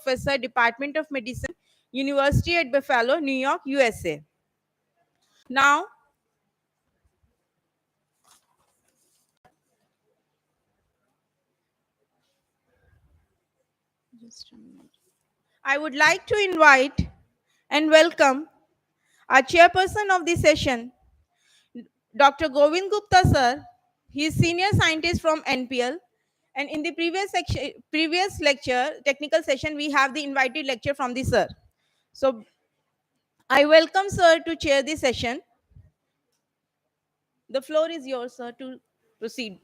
Professor, Department of Medicine, University at Buffalo, New York, USA. Now, I would like to invite and welcome our chairperson of this session, Dr. Govind Gupta sir. He is senior scientist from NPL. And in the previous lecture, technical session, we have the invited lecture from the sir. So I welcome sir to chair the session. The floor is yours, sir, to proceed.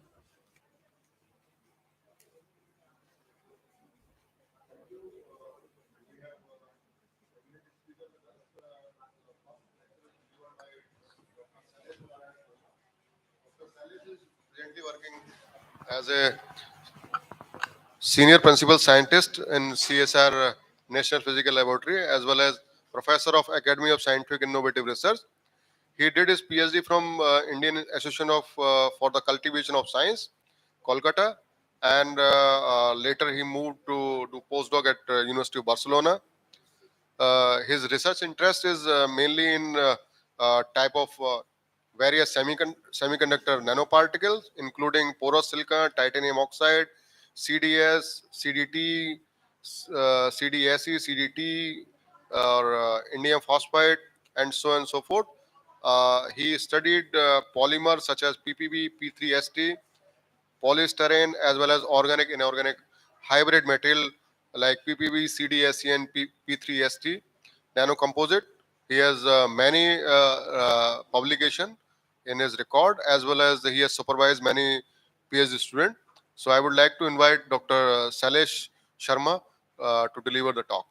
Currently working as a senior principal scientist in CSR National Physical Laboratory, as well as professor of Academy of Scientific Innovative Research. He did his PhD from Indian Association of for the Cultivation of Science, Kolkata, and later he moved to do postdoc at University of Barcelona. His research interest is mainly in type of various semiconductor nanoparticles, including porous silicon, titanium oxide, CDS, CDT, CDSE, CDT, or indium phosphide, and so on and so forth. He studied polymers such as PPB, P3ST, polystyrene, as well as organic inorganic hybrid material like PPB, CDSE, and P3ST, nanocomposite. He has many publication in his record, as well as he has supervised many PhD students. So I would like to invite Dr. Salesh Sharma to deliver the talk.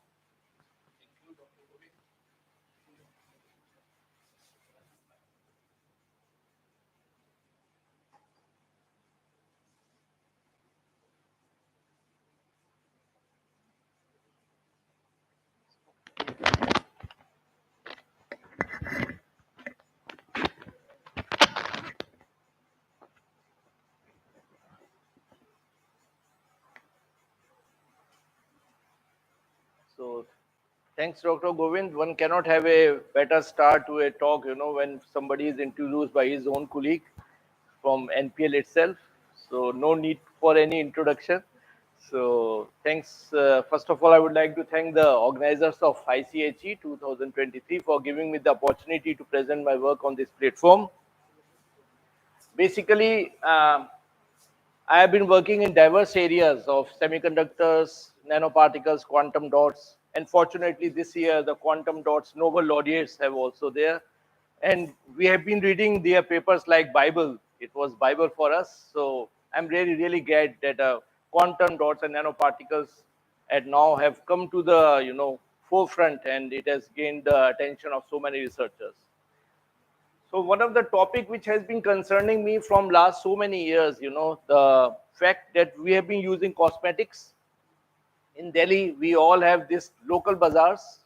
So, thanks, Dr. Govind. One cannot have a better start to a talk, when somebody is introduced by his own colleague from NPL itself. So, no need for any introduction. So, thanks. First of all, I would like to thank the organizers of ICHE 2023 for giving me the opportunity to present my work on this platform. Basically, I have been working in diverse areas of semiconductors, nanoparticles, quantum dots. And fortunately, this year, the quantum dots Nobel laureates have also there. And we have been reading their papers like Bible. It was Bible for us. So I'm really, really glad that quantum dots and nanoparticles and now have come to the, forefront, and it has gained the attention of so many researchers. So one of the topic which has been concerning me from last so many years, the fact that we have been using cosmetics. In Delhi, we all have these local bazaars,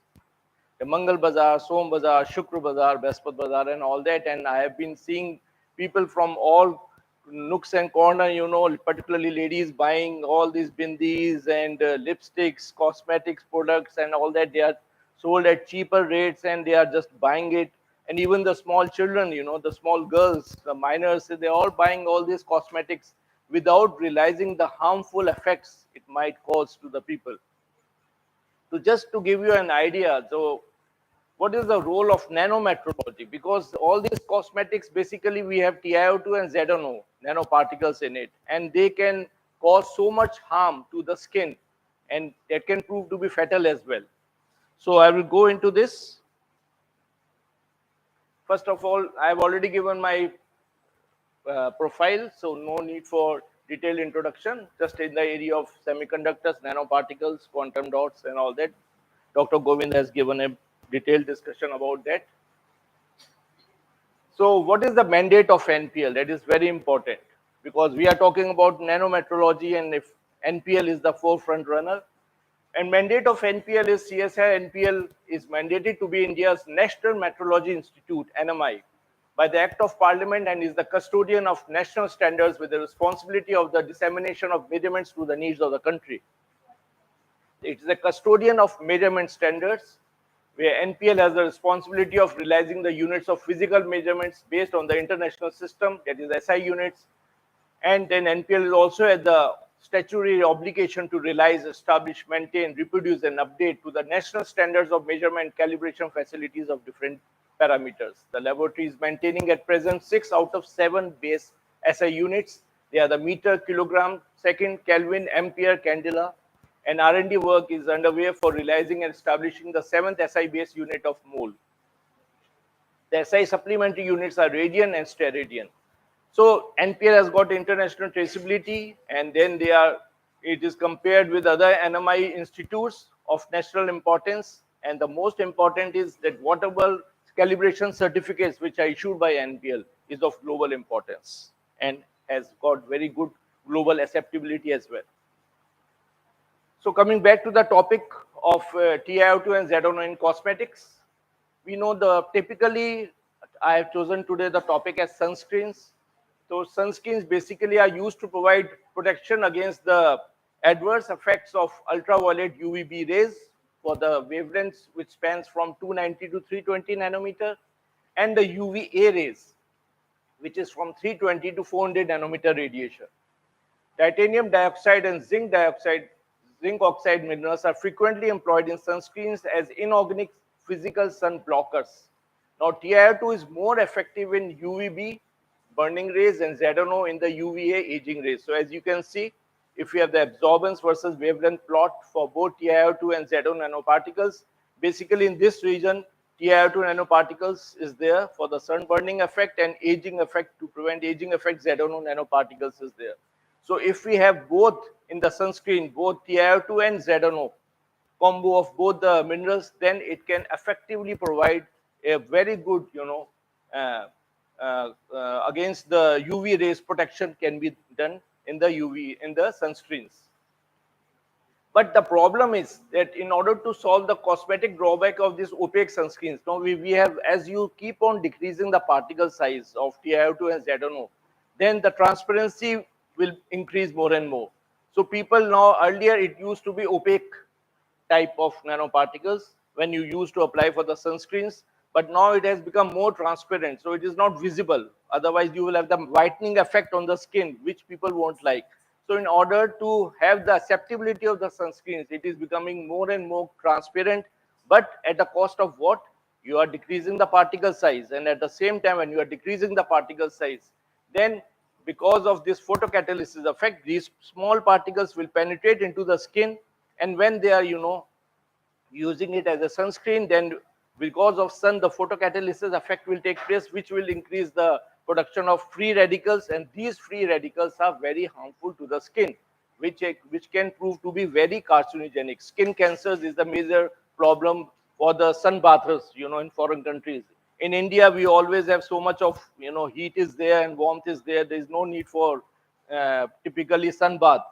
the Mangal Bazaar, Som Bazaar, Shukra Bazaar, Bespat Bazaar, and all that. And I have been seeing people from all nooks and corner, particularly ladies buying all these bindis and lipsticks, cosmetics products, and all that. They are sold at cheaper rates, and they are just buying it. And even the small children, the small girls, the minors, they're all buying all these cosmetics without realizing the harmful effects it might cause to the people. So just to give you an idea, so what is the role of nanometrology? Because all these cosmetics, basically we have TiO2 and ZNO, nanoparticles in it, and they can cause so much harm to the skin, and that can prove to be fatal as well. So I will go into this. First of all, I have already given my profile, so no need for detailed introduction. Just in the area of semiconductors, nanoparticles, quantum dots, and all that, Dr. Govind has given a detailed discussion about that. So what is the mandate of NPL? That is very important, because we are talking about nanometrology, and if NPL is the forefront runner, and mandate of NPL is CSR NPL is mandated to be India's National Metrology Institute, NMI, by the Act of Parliament, and is the custodian of national standards with the responsibility of the dissemination of measurements to the needs of the country. It is a custodian of measurement standards, where NPL has the responsibility of realizing the units of physical measurements based on the international system, that is SI units. And then NPL is also at the statutory obligation to realize, establish, maintain, reproduce, and update to the national standards of measurement calibration facilities of different parameters. The laboratory is maintaining at present 6 out of 7 base SI units. They are the meter, kilogram, second, Kelvin, ampere, candela, and R&D work is underway for realizing and establishing the 7th SI base unit of mole. The SI supplementary units are radian and steradian. So NPL has got international traceability, and then it is compared with other NMI institutes of national importance. And the most important is that whatever calibration certificates which are issued by NPL is of global importance and has got very good global acceptability as well. So coming back to the topic of TiO2 and ZNO in cosmetics, we know typically I have chosen today the topic as sunscreens. So sunscreens basically are used to provide protection against the adverse effects of ultraviolet UVB rays for the wavelengths which spans from 290 to 320 nanometer, and the UVA rays, which is from 320 to 400 nanometer radiation. Titanium dioxide and zinc oxide minerals are frequently employed in sunscreens as inorganic physical sun blockers. Now, TiO2 is more effective in UVB burning rays and ZNO in the UVA aging rays. So, as you can see, if you have the absorbance versus wavelength plot for both TiO2 and ZNO nanoparticles, basically in this region, TiO2 nanoparticles is there for the sun burning effect, and aging effect, to prevent aging effect, ZNO nanoparticles is there. So if we have both in the sunscreen, both TiO2 and ZNO, combo of both the minerals, then it can effectively provide a very good, against the UV rays protection can be done in the sunscreens. But the problem is that in order to solve the cosmetic drawback of these opaque sunscreens, now we have, as you keep on decreasing the particle size of TiO2 and ZNO, then the transparency will increase more and more. So people now, earlier it used to be opaque type of nanoparticles when you used to apply for the sunscreens, but now it has become more transparent, so it is not visible. Otherwise you will have the whitening effect on the skin, which people won't like. So in order to have the acceptability of the sunscreens, it is becoming more and more transparent, but at the cost of what? You are decreasing the particle size, and at the same time when you are decreasing the particle size, then because of this photocatalysis effect, these small particles will penetrate into the skin, and when they are, using it as a sunscreen, then because of sun, the photocatalysis effect will take place, which will increase the production of free radicals, and these free radicals are very harmful to the skin, which can prove to be very carcinogenic. Skin cancers is the major problem for the sun bathers, in foreign countries. In India, we always have so much of, heat is there and warmth is there. There is no need for typically sun bath.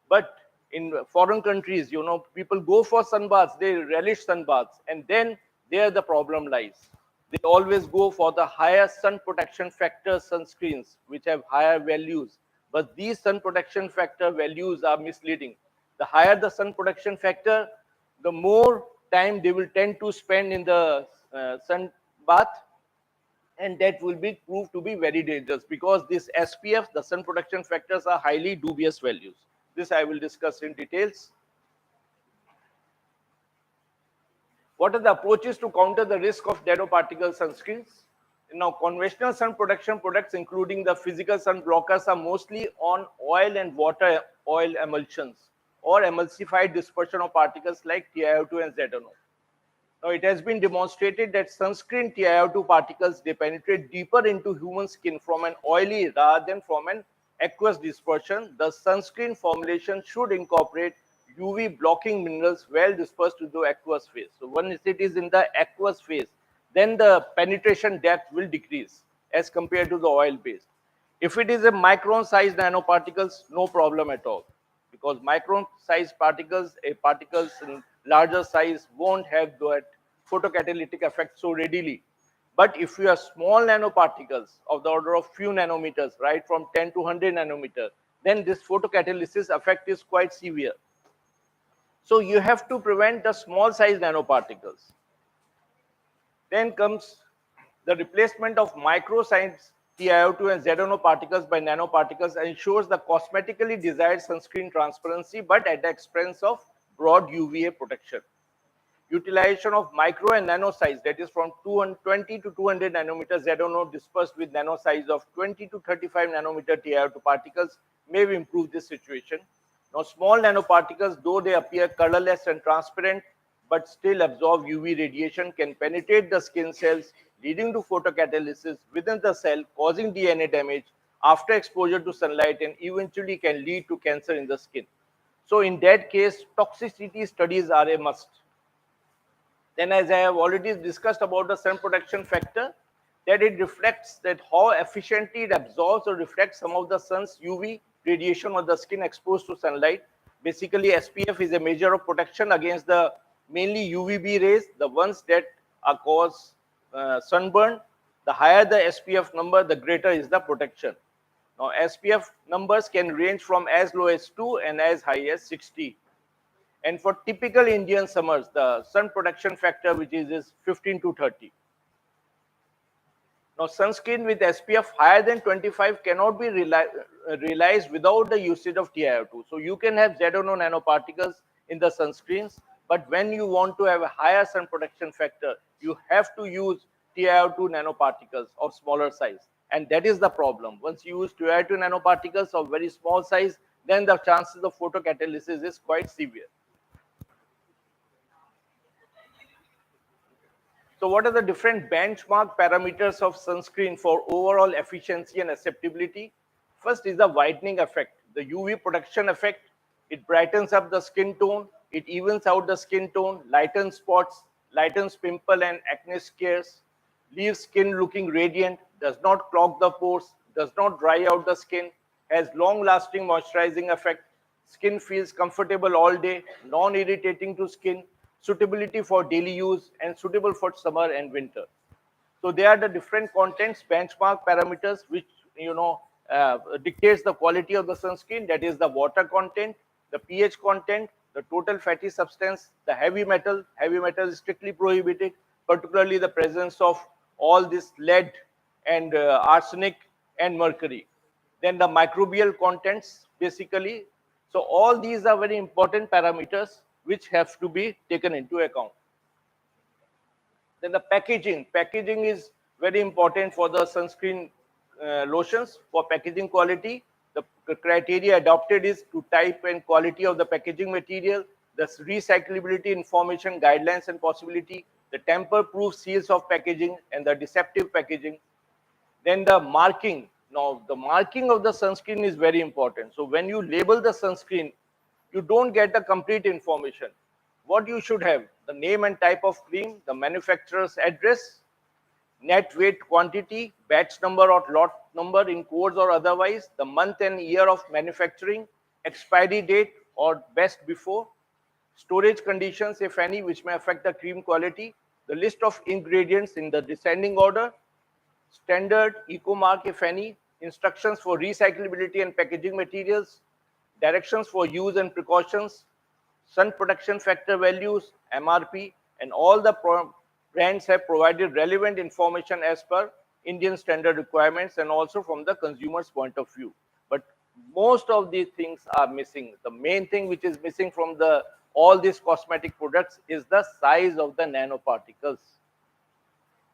But in foreign countries, people go for sun baths, they relish sun baths, and then there the problem lies. They always go for the higher sun protection factor sunscreens, which have higher values. But these sun protection factor values are misleading. The higher the sun protection factor, the more time they will tend to spend in the sun bath, and that will be proved to be very dangerous, because this SPF, the sun protection factors, are highly dubious values. This I will discuss in details. What are the approaches to counter the risk of nanoparticle sunscreens? Now, conventional sun protection products, including the physical sun blockers, are mostly on oil and water oil emulsions or emulsified dispersion of particles like TiO2 and ZNO. Now, it has been demonstrated that sunscreen TiO2 particles, they penetrate deeper into human skin from an oily rather than from an aqueous dispersion. The sunscreen formulation should incorporate UV blocking minerals well dispersed to the aqueous phase. So once it is in the aqueous phase, then the penetration depth will decrease as compared to the oil based. If it is a micron sized nanoparticles, no problem at all, because micron sized particles in larger size won't have that photocatalytic effect so readily. But if you have small nanoparticles of the order of few nanometers, right from 10 to 100 nanometer, then this photocatalysis effect is quite severe. So you have to prevent the small size nanoparticles. Then comes the replacement of micro size TiO2 and ZNO particles by nanoparticles ensures the cosmetically desired sunscreen transparency, but at the expense of broad UVA protection. Utilization of micro and nano size, that is from 220 to 200 nanometer ZNO dispersed with nano size of 20 to 35 nanometer TiO2 particles may improve this situation. Now, small nanoparticles, though they appear colorless and transparent, but still absorb UV radiation, can penetrate the skin cells, leading to photocatalysis within the cell, causing DNA damage after exposure to sunlight, and eventually can lead to cancer in the skin. So in that case, toxicity studies are a must. Then, as I have already discussed about the sun protection factor, that it reflects that how efficiently it absorbs or reflects some of the sun's UV radiation on the skin exposed to sunlight. Basically, SPF is a measure of protection against the mainly UVB rays, the ones that are cause sunburn. The higher the SPF number, the greater is the protection. Now, SPF numbers can range from as low as 2 and as high as 60. And for typical Indian summers, the sun protection factor, which is 15 to 30. Now, sunscreen with SPF higher than 25 cannot be realized without the usage of TiO2. So you can have ZNO nanoparticles in the sunscreens, but when you want to have a higher sun protection factor, you have to use TiO2 nanoparticles of smaller size. And that is the problem. Once you use TiO2 nanoparticles of very small size, then the chances of photocatalysis is quite severe. So what are the different benchmark parameters of sunscreen for overall efficiency and acceptability? First is the whitening effect, the UV protection effect. It brightens up the skin tone, it evens out the skin tone, lightens spots, lightens pimple and acne scares, leaves skin looking radiant, does not clog the pores, does not dry out the skin, has long-lasting moisturizing effect, skin feels comfortable all day, non-irritating to skin, suitability for daily use, and suitable for summer and winter. So they are the different contents, benchmark parameters, which dictates the quality of the sunscreen. That is the water content, the pH content, the total fatty substance, the heavy metal. Heavy metal is strictly prohibited, particularly the presence of all this lead and arsenic and mercury. Then the microbial contents, basically. So all these are very important parameters which have to be taken into account. Then the packaging. Packaging is very important for the sunscreen lotions. For packaging quality, the criteria adopted is to type and quality of the packaging material, the recyclability information, guidelines and possibility, the tamper-proof seals of packaging, and the deceptive packaging. Then the marking. Now, the marking of the sunscreen is very important. So when you label the sunscreen, you don't get the complete information. What you should have: the name and type of cream, the manufacturer's address, net weight quantity, batch number or lot number in codes or otherwise, the month and year of manufacturing, expiry date or best before, storage conditions, if any, which may affect the cream quality, the list of ingredients in the descending order, standard, eco mark, if any, instructions for recyclability and packaging materials, directions for use and precautions, sun protection factor values, MRP, and all the brands have provided relevant information as per Indian standard requirements and also from the consumer's point of view. But most of these things are missing. The main thing which is missing from all these cosmetic products is the size of the nanoparticles.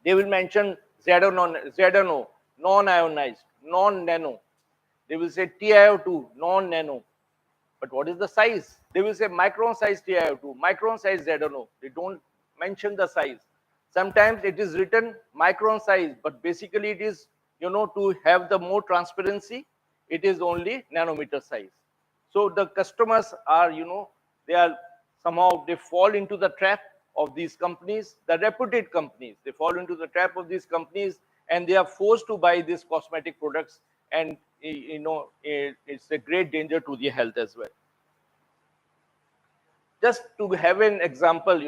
They will mention ZNO, non-ionized, non-nano. They will say TiO2, non-nano. But what is the size? They will say micron size TiO2, micron size ZNO. They don't mention the size. Sometimes it is written micron size, but basically it is, to have the more transparency, it is only nanometer size. So the customers are, they fall into the trap of these companies, the reputed companies. They fall into the trap of these companies and they are forced to buy these cosmetic products, and it's a great danger to the health as well. Just to have an example,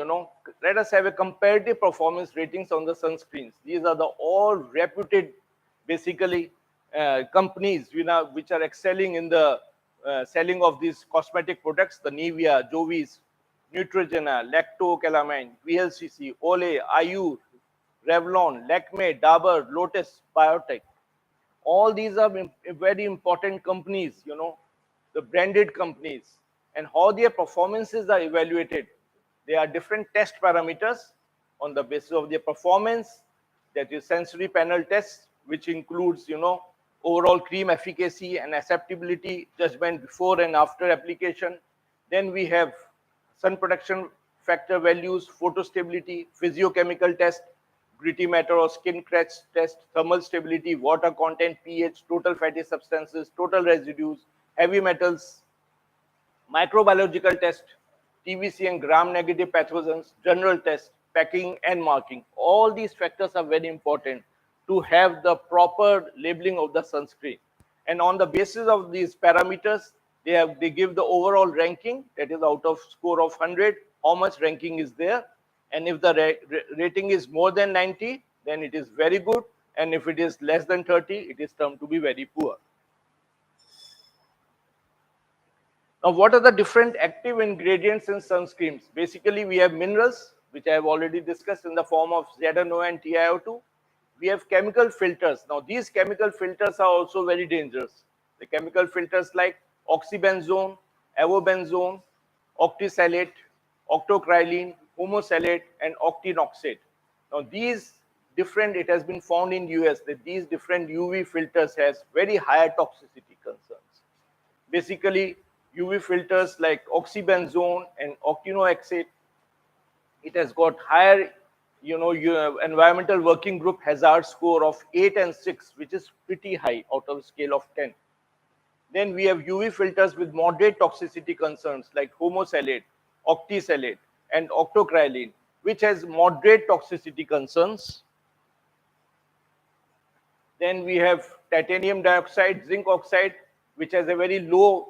let us have a comparative performance ratings on the sunscreens. These are the all reputed, basically, companies which are excelling in the selling of these cosmetic products, the Nivea, Jovis, Neutrogena, Lactocalamine, VLCC, Olay, IU, Revlon, Lakme, Dabur, Lotus, Biotech. All these are very important companies, the branded companies, and how their performances are evaluated. There are different test parameters on the basis of their performance. That is sensory panel test, which includes, overall cream efficacy and acceptability judgment before and after application. Then we have sun protection factor values, photostability, physiochemical test, gritty matter or skin scratch test, thermal stability, water content, pH, total fatty substances, total residues, heavy metals, microbiological test, TVC and gram-negative pathogens, general test, packing and marking. All these factors are very important to have the proper labeling of the sunscreen. And on the basis of these parameters, they give the overall ranking, that is out of score of 100, how much ranking is there. And if the rating is more than 90, then it is very good. And if it is less than 30, it is termed to be very poor. Now, what are the different active ingredients in sunscreens? Basically, we have minerals, which I have already discussed in the form of ZNO and TiO2. We have chemical filters. Now, these chemical filters are also very dangerous. The chemical filters like oxybenzone, avobenzone, octisalate, octocrylene, homosalate, and octinoxate. Now, these different, it has been found in US that these different UV filters has very higher toxicity concerns. Basically, UV filters like oxybenzone and octinoxate, it has got higher, environmental working group hazard score of 8 and 6, which is pretty high out of a scale of 10. Then we have UV filters with moderate toxicity concerns like homosalate, octisalate, and octocrylene, which has moderate toxicity concerns. Then we have titanium dioxide, zinc oxide, which has a very low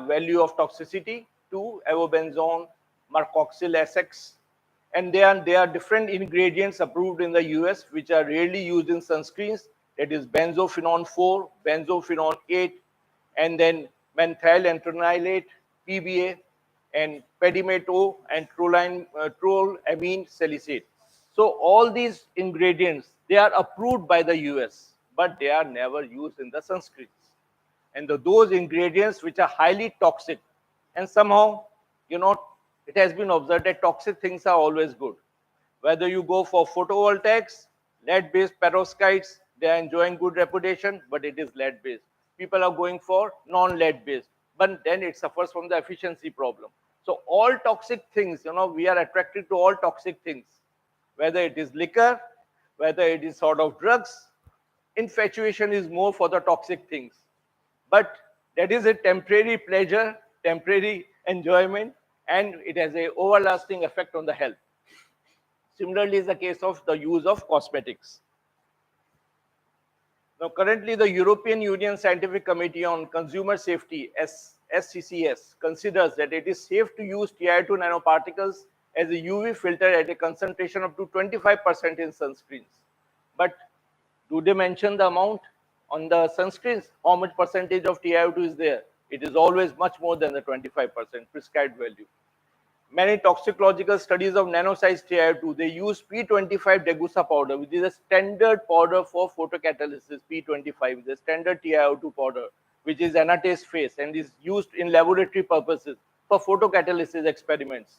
value of toxicity to avobenzone, marcoxyl SX. And there are different ingredients approved in the US which are rarely used in sunscreens. That is benzophenone 4, benzophenone 8, and then methyl anthranilate, PBA, and pedimate-O and trolamine salicate. So all these ingredients, they are approved by the US, but they are never used in the sunscreens. And those ingredients which are highly toxic, and somehow, it has been observed that toxic things are always good. Whether you go for photovoltaics, lead-based perovskites, they are enjoying good reputation, but it is lead-based. People are going for non-lead-based, but then it suffers from the efficiency problem. So all toxic things, we are attracted to all toxic things, whether it is liquor, whether it is sort of drugs. Infatuation is more for the toxic things. But that is a temporary pleasure, temporary enjoyment, and it has an everlasting effect on the health. Similarly is the case of the use of cosmetics. Now, currently the European Union Scientific Committee on Consumer Safety, SCCS, considers that it is safe to use TiO2 nanoparticles as a UV filter at a concentration up to 25% in sunscreens. But do they mention the amount on the sunscreens? How much percentage of TiO2 is there? It is always much more than the 25% prescribed value. Many toxicological studies of nano-sized TiO2, they use P25 Degussa powder, which is a standard powder for photocatalysis. P25 is a standard TiO2 powder, which is anatase phase and is used in laboratory purposes for photocatalysis experiments.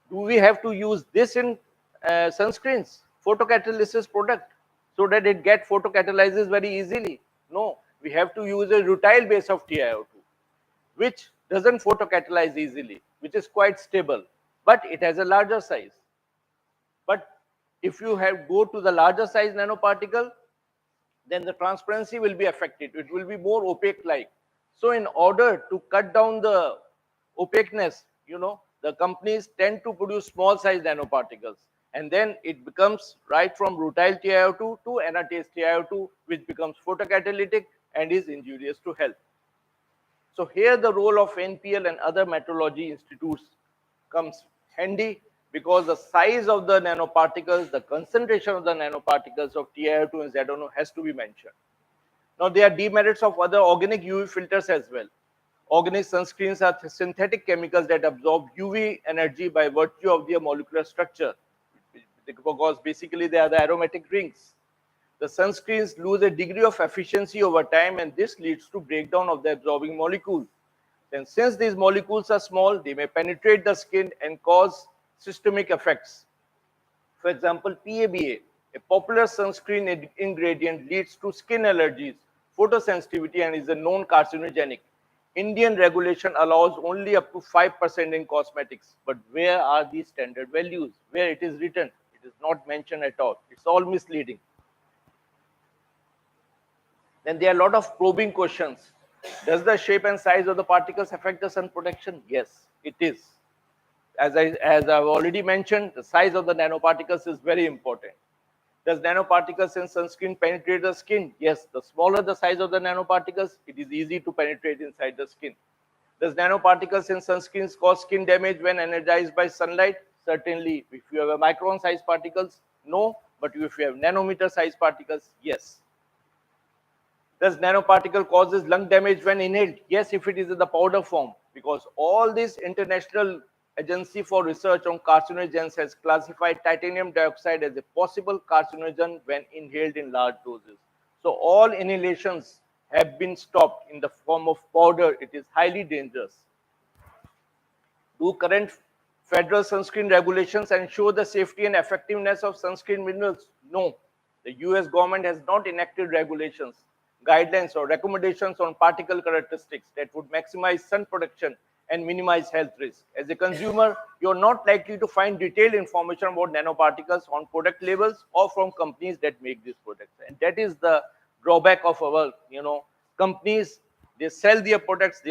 Do we have to use this in sunscreens, photocatalysis product, so that it get photocatalyzes very easily? No, we have to use a rutile base of TiO2, which doesn't photocatalyze easily, which is quite stable, but it has a larger size. But if you go to the larger size nanoparticle, then the transparency will be affected. It will be more opaque-like. So in order to cut down the opaqueness, the companies tend to produce small size nanoparticles. And then it becomes right from rutile TiO2 to anatase TiO2, which becomes photocatalytic and is injurious to health. So here the role of NPL and other metrology institutes comes handy, because the size of the nanoparticles, the concentration of the nanoparticles of TiO2 and ZNO has to be mentioned. Now there are demerits of other organic UV filters as well. Organic sunscreens are synthetic chemicals that absorb UV energy by virtue of their molecular structure, because basically they are the aromatic rings. The sunscreens lose a degree of efficiency over time, and this leads to breakdown of the absorbing molecule. Then, since these molecules are small, they may penetrate the skin and cause systemic effects. For example, PABA, a popular sunscreen ingredient, leads to skin allergies, photosensitivity, and is a known carcinogenic. Indian regulation allows only up to 5% in cosmetics. But where are these standard values? Where it is written? It is not mentioned at all. It's all misleading. Then there are a lot of probing questions. Does the shape and size of the particles affect the sun protection? Yes, it is. As I've already mentioned, the size of the nanoparticles is very important. Does nanoparticles in sunscreen penetrate the skin? Yes, the smaller the size of the nanoparticles, it is easy to penetrate inside the skin. Does nanoparticles in sunscreens cause skin damage when energized by sunlight? Certainly. If you have a micron size particles, no. But if you have nanometer size particles, yes. Does nanoparticle causes lung damage when inhaled? Yes, if it is in the powder form, because all this International Agency for Research on Carcinogens has classified titanium dioxide as a possible carcinogen when inhaled in large doses. So all inhalations have been stopped in the form of powder. It is highly dangerous. Do current federal sunscreen regulations ensure the safety and effectiveness of sunscreen minerals? No. The US government has not enacted regulations, guidelines, or recommendations on particle characteristics that would maximize sun protection and minimize health risk. As a consumer, you're not likely to find detailed information about nanoparticles on product labels or from companies that make these products. And that is the drawback of our, companies. They sell their products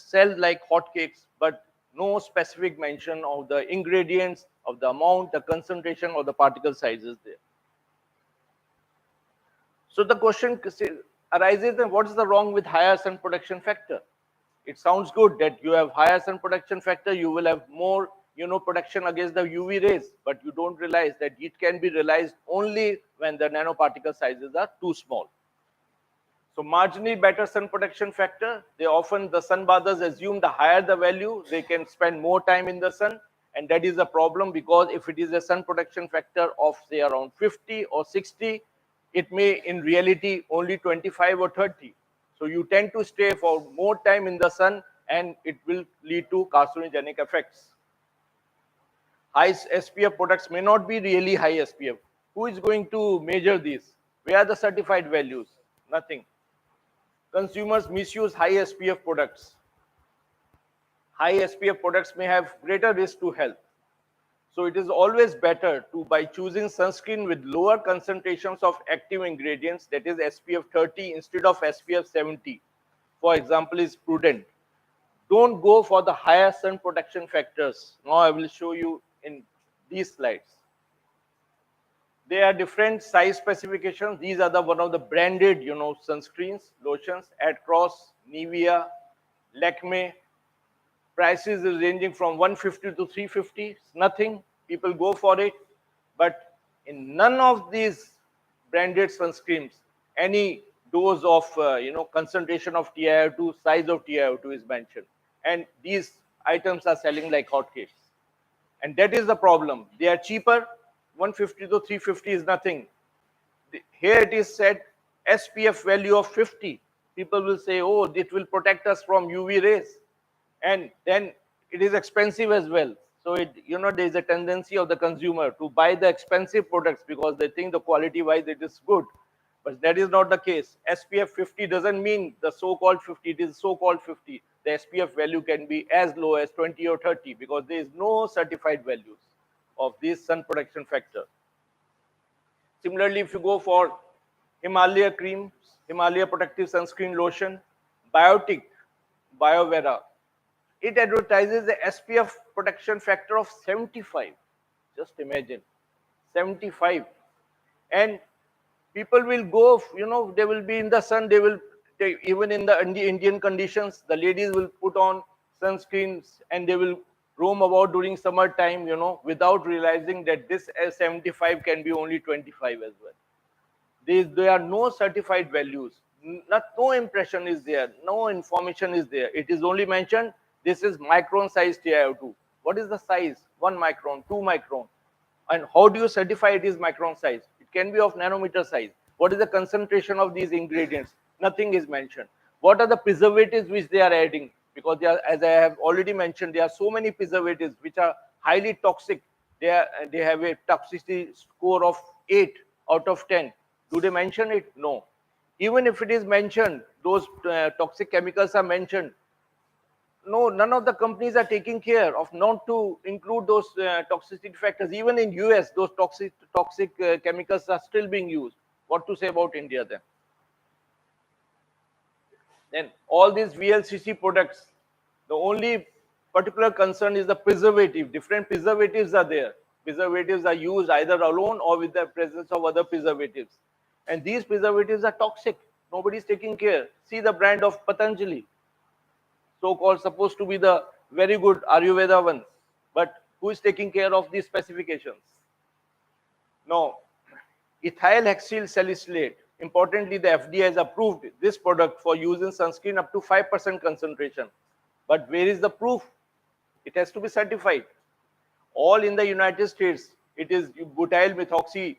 sell like hotcakes, but no specific mention of the ingredients, of the amount, the concentration, or the particle sizes there. So the question arises, then what is the wrong with higher sun protection factor? It sounds good that you have higher sun protection factor, you will have more, protection against the UV rays, but you don't realize that it can be realized only when the nanoparticle sizes are too small. So marginally better sun protection factor, the sun bathers assume the higher the value, they can spend more time in the sun, and that is a problem, because if it is a sun protection factor of say around 50 or 60, it may in reality only 25 or 30. So you tend to stay for more time in the sun, and it will lead to carcinogenic effects. High SPF products may not be really high SPF. Who is going to measure these? Where are the certified values? Nothing. Consumers misuse high SPF products. High SPF products may have greater risk to health. So it is always better to, by choosing sunscreen with lower concentrations of active ingredients, that is SPF 30 instead of SPF 70, for example, is prudent. Don't go for the higher sun protection factors. Now I will show you in these slides. There are different size specifications. These are the one of the branded, sunscreens, lotions, Adcross, Nivea, Lakme. Prices is ranging from 150 to 350. It's nothing. People go for it. But in none of these branded sunscreens, any dose of, concentration of TiO2, size of TiO2 is mentioned. And these items are selling like hotcakes. And that is the problem. They are cheaper. 150 to 350 is nothing. Here it is said SPF value of 50. People will say, oh, it will protect us from UV rays. And then it is expensive as well. So there is a tendency of the consumer to buy the expensive products because they think the quality wise it is good. But that is not the case. SPF 50 doesn't mean the so-called 50, it is so-called 50. The SPF value can be as low as 20 or 30 because there is no certified values of this sun protection factor. Similarly, if you go for Himalaya creams, Himalaya protective sunscreen lotion, Biotic, BioVera, it advertises the SPF protection factor of 75. Just imagine, 75. And people will go, they will be in the sun, even in the Indian conditions, the ladies will put on sunscreens and they will roam about during summer time, without realizing that this 75 can be only 25 as well. There are no certified values. No impression is there, no information is there. It is only mentioned this is micron size TiO2. What is the size? 1 micron, 2 micron. And how do you certify it is micron size? It can be of nanometer size. What is the concentration of these ingredients? Nothing is mentioned. What are the preservatives which they are adding? Because they are, as I have already mentioned, there are so many preservatives which are highly toxic. They have a toxicity score of 8 out of 10. Do they mention it? No. Even if it is mentioned, those toxic chemicals are mentioned, no, none of the companies are taking care of not to include those toxicity factors. Even in US, those toxic chemicals are still being used. What to say about India then? Then all these VLCC products, the only particular concern is the preservative. Different preservatives are there. Preservatives are used either alone or with the presence of other preservatives. And these preservatives are toxic. Nobody is taking care. See the brand of Patanjali, so-called supposed to be the very good Ayurveda one. But who is taking care of these specifications? No. Ethyl hexyl salicylate. Importantly, the FDA has approved this product for use in sunscreen up to 5% concentration. But where is the proof? It has to be certified. All in the United States, it is butyl methoxy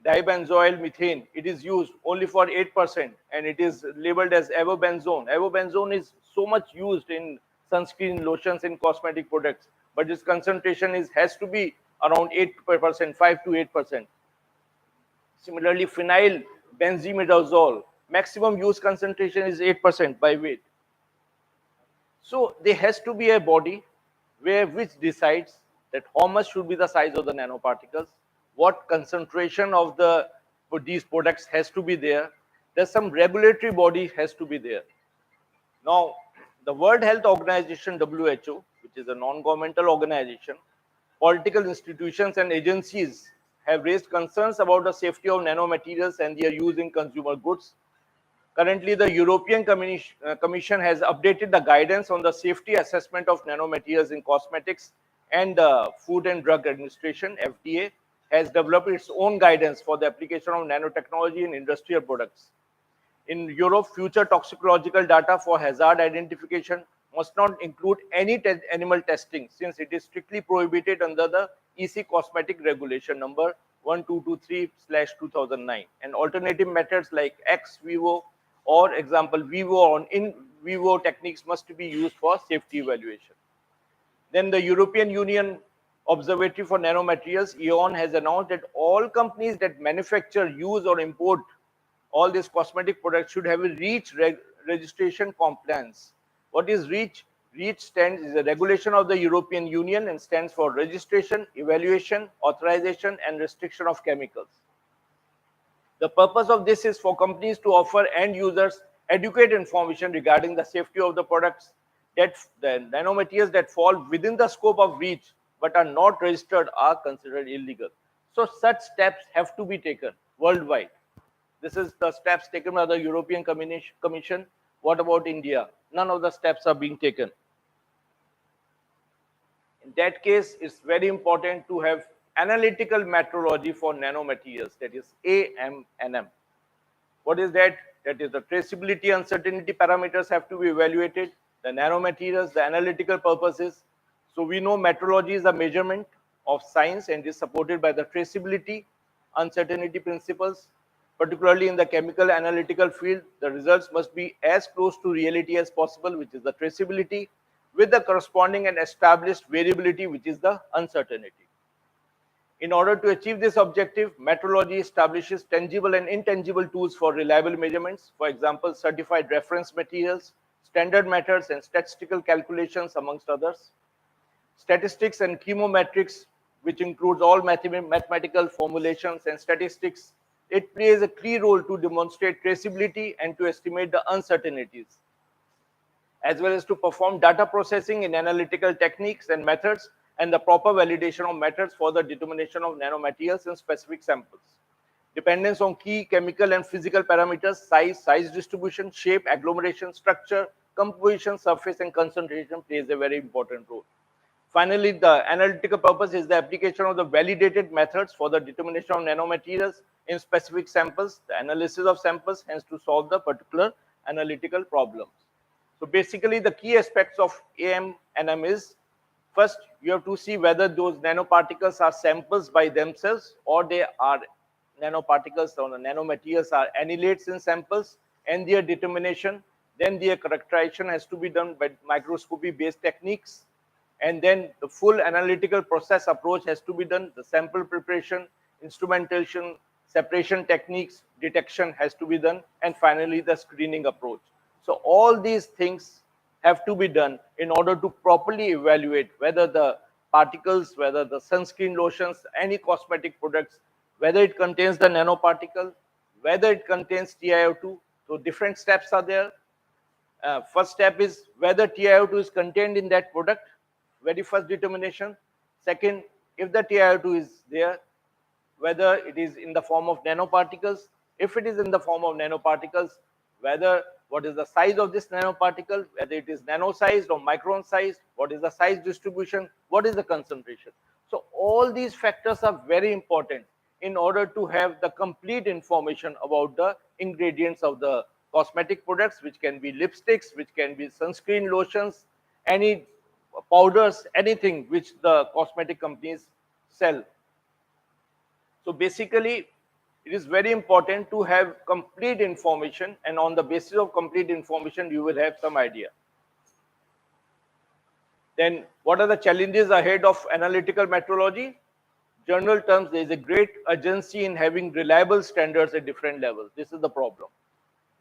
dibenzoyl methane. It is used only for 8% and it is labeled as avobenzone. Avobenzone is so much used in sunscreen, lotions, and cosmetic products, but its concentration has to be around 8%, 5 to 8%. Similarly, phenyl benzimidazole, maximum use concentration is 8% by weight. So there has to be a body which decides that how much should be the size of the nanoparticles, what concentration of for these products has to be there. There's some regulatory body has to be there. Now, the World Health Organization (WHO), which is a non-governmental organization, political institutions and agencies have raised concerns about the safety of nanomaterials and their use in consumer goods. Currently, the European Commission has updated the guidance on the safety assessment of nanomaterials in cosmetics, and the Food and Drug Administration (FDA) has developed its own guidance for the application of nanotechnology in industrial products. In Europe, future toxicological data for hazard identification must not include any animal testing, since it is strictly prohibited under the EC Cosmetic Regulation number 1223/2009. And alternative methods like ex vivo or example vivo or in vivo techniques must be used for safety evaluation. Then the European Union Observatory for Nanomaterials, EON, has announced that all companies that manufacture, use, or import all these cosmetic products should have a REACH registration compliance. What is REACH? REACH stands is a regulation of the European Union and stands for registration, evaluation, authorization, and restriction of chemicals. The purpose of this is for companies to offer end users adequate information regarding the safety of the products. That the nanomaterials that fall within the scope of REACH but are not registered are considered illegal. So such steps have to be taken worldwide. This is the steps taken by the European Commission. What about India? None of the steps are being taken. In that case, it's very important to have analytical metrology for nanomaterials, that is AMNM. What is that? That is the traceability uncertainty parameters have to be evaluated, the nanomaterials, the analytical purposes. So we know metrology is a measurement of science and is supported by the traceability uncertainty principles. Particularly in the chemical analytical field, the results must be as close to reality as possible, which is the traceability, with the corresponding and established variability, which is the uncertainty. In order to achieve this objective, metrology establishes tangible and intangible tools for reliable measurements, for example, certified reference materials, standard methods, and statistical calculations, amongst others. Statistics and chemometrics, which includes all mathematical formulations and statistics, it plays a key role to demonstrate traceability and to estimate the uncertainties, as well as to perform data processing in analytical techniques and methods and the proper validation of methods for the determination of nanomaterials in specific samples. Dependence on key chemical and physical parameters, size distribution, shape, agglomeration, structure, composition, surface, and concentration plays a very important role. Finally, the analytical purpose is the application of the validated methods for the determination of nanomaterials in specific samples, the analysis of samples, hence to solve the particular analytical problems. So basically, the key aspects of AM and M is, first, you have to see whether those nanoparticles are samples by themselves or they are nanoparticles or the nanomaterials are annihilates in samples, and their determination. Then their characterization has to be done by microscopy based techniques, and then the full analytical process approach has to be done. The sample preparation, instrumentation, separation techniques, detection has to be done, and finally the screening approach. So all these things have to be done in order to properly evaluate whether the particles, whether the sunscreen lotions, any cosmetic products, whether it contains the nanoparticle, whether it contains TiO2. So different steps are there. First step is whether TiO2 is contained in that product, very first determination. Second, if the TiO2 is there, whether it is in the form of nanoparticles. If it is in the form of nanoparticles, whether what is the size of this nanoparticle, whether it is nano sized or micron sized, what is the size distribution, what is the concentration. So all these factors are very important in order to have the complete information about the ingredients of the cosmetic products, which can be lipsticks, which can be sunscreen lotions, any powders, anything which the cosmetic companies sell. So basically, it is very important to have complete information, and on the basis of complete information, you will have some idea. Then, what are the challenges ahead of analytical metrology? General terms, there is a great urgency in having reliable standards at different levels. This is the problem.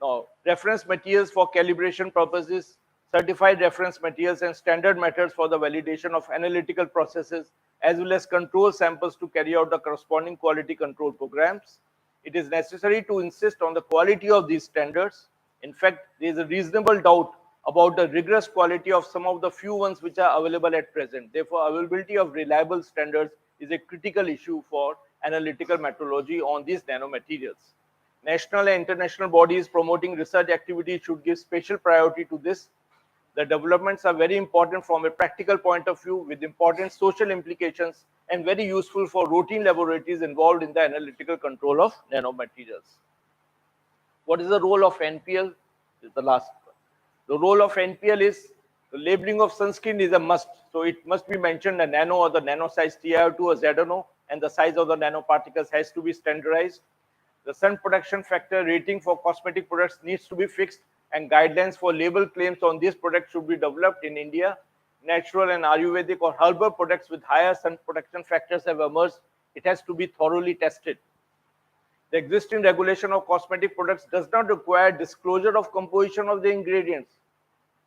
Now, reference materials for calibration purposes, certified reference materials and standard methods for the validation of analytical processes, as well as control samples to carry out the corresponding quality control programs. It is necessary to insist on the quality of these standards. In fact, there is a reasonable doubt about the rigorous quality of some of the few ones which are available at present. Therefore, availability of reliable standards is a critical issue for analytical metrology on these nanomaterials. National and international bodies promoting research activities should give special priority to this. The developments are very important from a practical point of view with important social implications and very useful for routine laboratories involved in the analytical control of nanomaterials. What is the role of NPL? This is the last one. The role of NPL is the labeling of sunscreen is a must. So it must be mentioned the nano or the nano size TiO2 or ZNO, and the size of the nanoparticles has to be standardized. The sun protection factor rating for cosmetic products needs to be fixed, and guidelines for label claims on these products should be developed in India. Natural and Ayurvedic or herbal products with higher sun protection factors have emerged. It has to be thoroughly tested. The existing regulation of cosmetic products does not require disclosure of composition of the ingredients.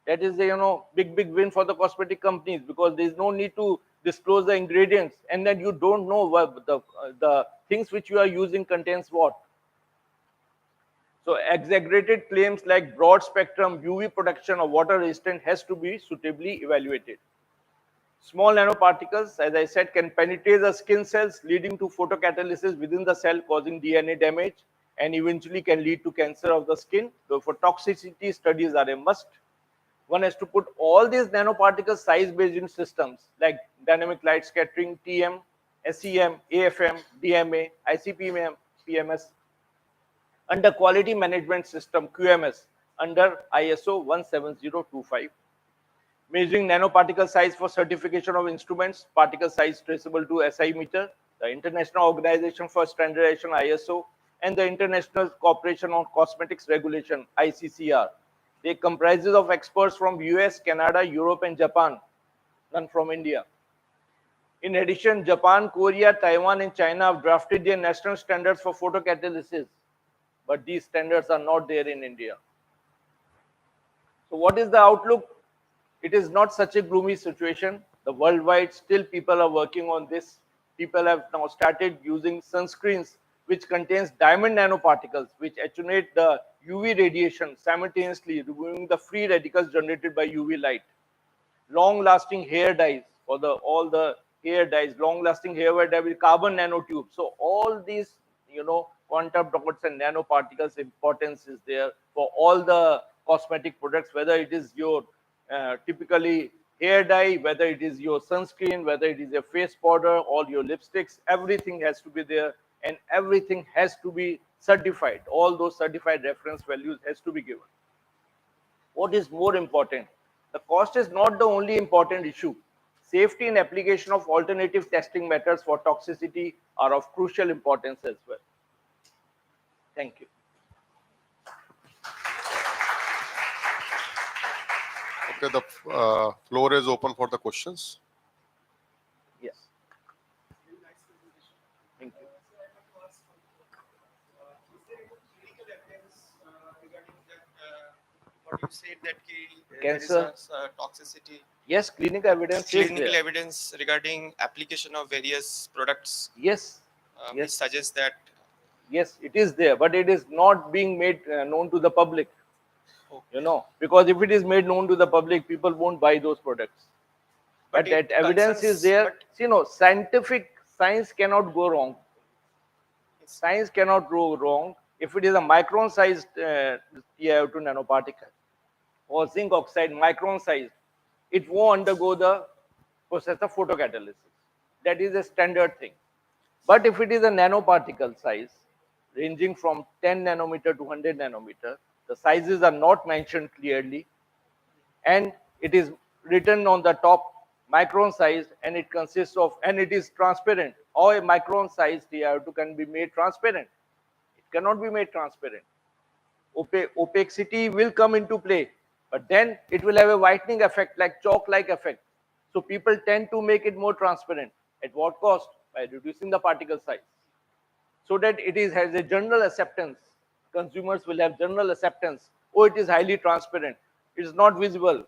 That is the big win for the cosmetic companies, because there is no need to disclose the ingredients, and then you don't know what the things which you are using contains what. So exaggerated claims like broad spectrum UV protection or water resistant has to be suitably evaluated. Small nanoparticles, as I said, can penetrate the skin cells, leading to photocatalysis within the cell, causing DNA damage, and eventually can lead to cancer of the skin. So for toxicity, studies are a must. One has to put all these nanoparticles size-based in systems like dynamic light scattering, TM, SEM, AFM, DMA, ICPM, PMS, under quality management system QMS under ISO 17025. Measuring nanoparticle size for certification of instruments, particle size traceable to SI meter, the International Organization for Standardization ISO, and the International Cooperation on Cosmetics Regulation ICCR. They comprises of experts from US, Canada, Europe, and Japan, none from India. In addition, Japan, Korea, Taiwan, and China have drafted their national standards for photocatalysis, but these standards are not there in India. So what is the outlook? It is not such a gloomy situation. The worldwide, still people are working on this. People have now started using sunscreens which contains diamond nanoparticles which attenuate the UV radiation, simultaneously removing the free radicals generated by UV light. Long-lasting hair dyes for all the hair dyes, long-lasting hair dye with carbon nanotubes. So all these, quantum dots and nanoparticles importance is there for all the cosmetic products, whether it is your typically hair dye, whether it is your sunscreen, whether it is a face powder, all your lipsticks, everything has to be there, and everything has to be certified. All those certified reference values has to be given. What is more important? The cost is not the only important issue. Safety and application of alternative testing methods for toxicity are of crucial importance as well. Thank you. Okay, the floor is open for the questions. Yes. Thank you. What you said that there is Cancer. a toxicity. Yes, clinical evidence is Clinical there. evidence regarding application of various products Yes. which Yes. suggests that Yes, it is there, but it is not being made known to the public. okay, Because if it is made known to the public, people won't buy those products. but But it that evidence is concerns. there. But See, science cannot go wrong. it's, Science cannot go wrong if it is a micron-sized TiO2 nanoparticle or zinc oxide micron-sized. It won't undergo the process of photocatalysis. That is a standard thing. But if it is a nanoparticle size, ranging from 10 nanometer to 100 nanometer, the sizes are not mentioned clearly, and it is written on the top micron sized, and it consists of, and it is transparent. Or a micron sized TiO2 can be made transparent. It cannot be made transparent. Opacity will come into play, but then it will have a whitening effect, like chalk-like effect. So people tend to make it more transparent. At what cost? By reducing the particle size, so that it is has a general acceptance. Consumers will have general acceptance. Oh, it is highly transparent. It is not visible.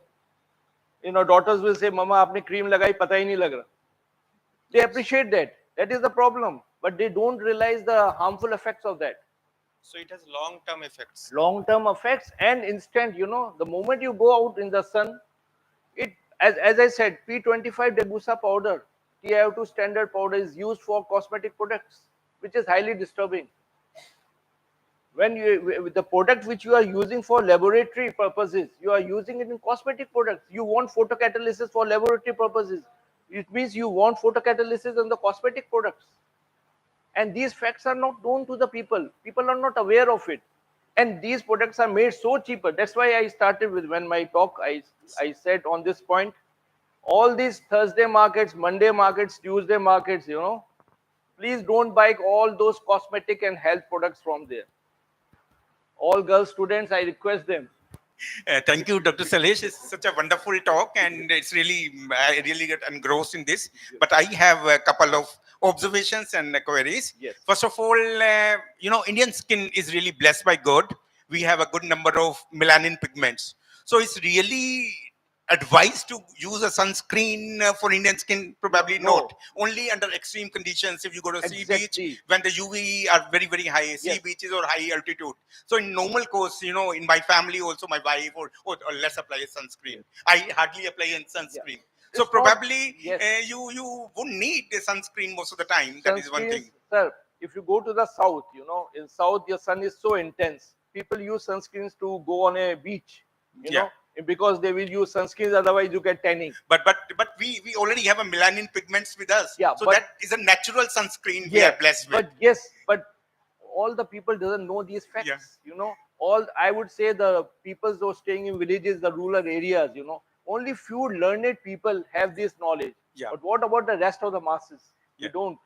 Daughters will say, "Mama, आपने cream लगाई, पता ही नहीं लग रहा." They appreciate that. That is the problem, but they don't realize the harmful effects of that. so it has long-term effects. Long-term effects and instant. The moment you go out in the sun, it as I said, P25 Degussa powder, TiO2 standard powder is used for cosmetic products, which is highly disturbing. When the product which you are using for laboratory purposes, you are using it in cosmetic products. You want photocatalysis for laboratory purposes. It means you want photocatalysis on the cosmetic products. And these facts are not known to the people. People are not aware of it. And these products are made so cheaper. That's why I started with, when my talk, I said on this point, all these Thursday markets, Monday markets, Tuesday markets, please don't buy all those cosmetic and health products from there. All girl students, I request them. Thank you, Dr. Salesh. It's such a wonderful talk, and it's really, I really get engrossed in this. But I have a couple of observations and queries. Yes. First of all, Indian skin is really blessed by God. We have a good number of melanin pigments. So it's really advised to use a sunscreen for Indian skin? Probably No. not. Only under extreme conditions. If you go to sea Exactly. beach, when the UV are very, very high, sea Yes. beaches or high altitude. So in normal course, in my family also, my wife or less apply a sunscreen. I hardly apply a sunscreen. So It's not- probably yes. you wouldn't need a sunscreen most of the time. That is one Sunscreens, thing. sir, if you go to the south, in south the sun is so intense. People use sunscreens to go on a beach, Yeah. because they will use sunscreens, otherwise you get tanning. But we already have a melanin pigments with us. Yeah, so but- that is a natural sunscreen we are blessed with. But all the people doesn't know these facts. All I would say, the people who are staying in villages, the rural areas, only few learned people have this knowledge. Yeah. But what about the rest of the masses? Yeah. We don't.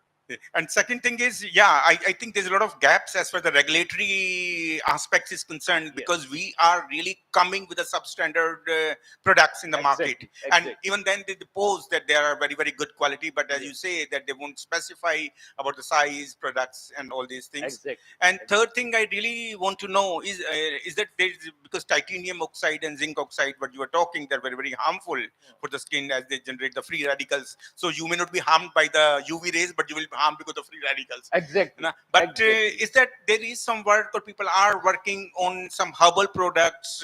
And second thing is, I think there's a lot of gaps as far as the regulatory aspects is concerned, because we are really coming with a substandard products in the market. And Exactly. even then they pose that they are very, very good quality, but as you say, that they won't specify about the size, products, and all these things. Exactly. And third thing I really want to know is that there's, because titanium oxide and zinc oxide, what you were talking, they're very, very harmful for the skin as they generate the free radicals. So you may not be harmed by the UV rays, but you will be harmed because of free radicals. Exactly. But Exactly. is that there is some work, or people are working on some herbal products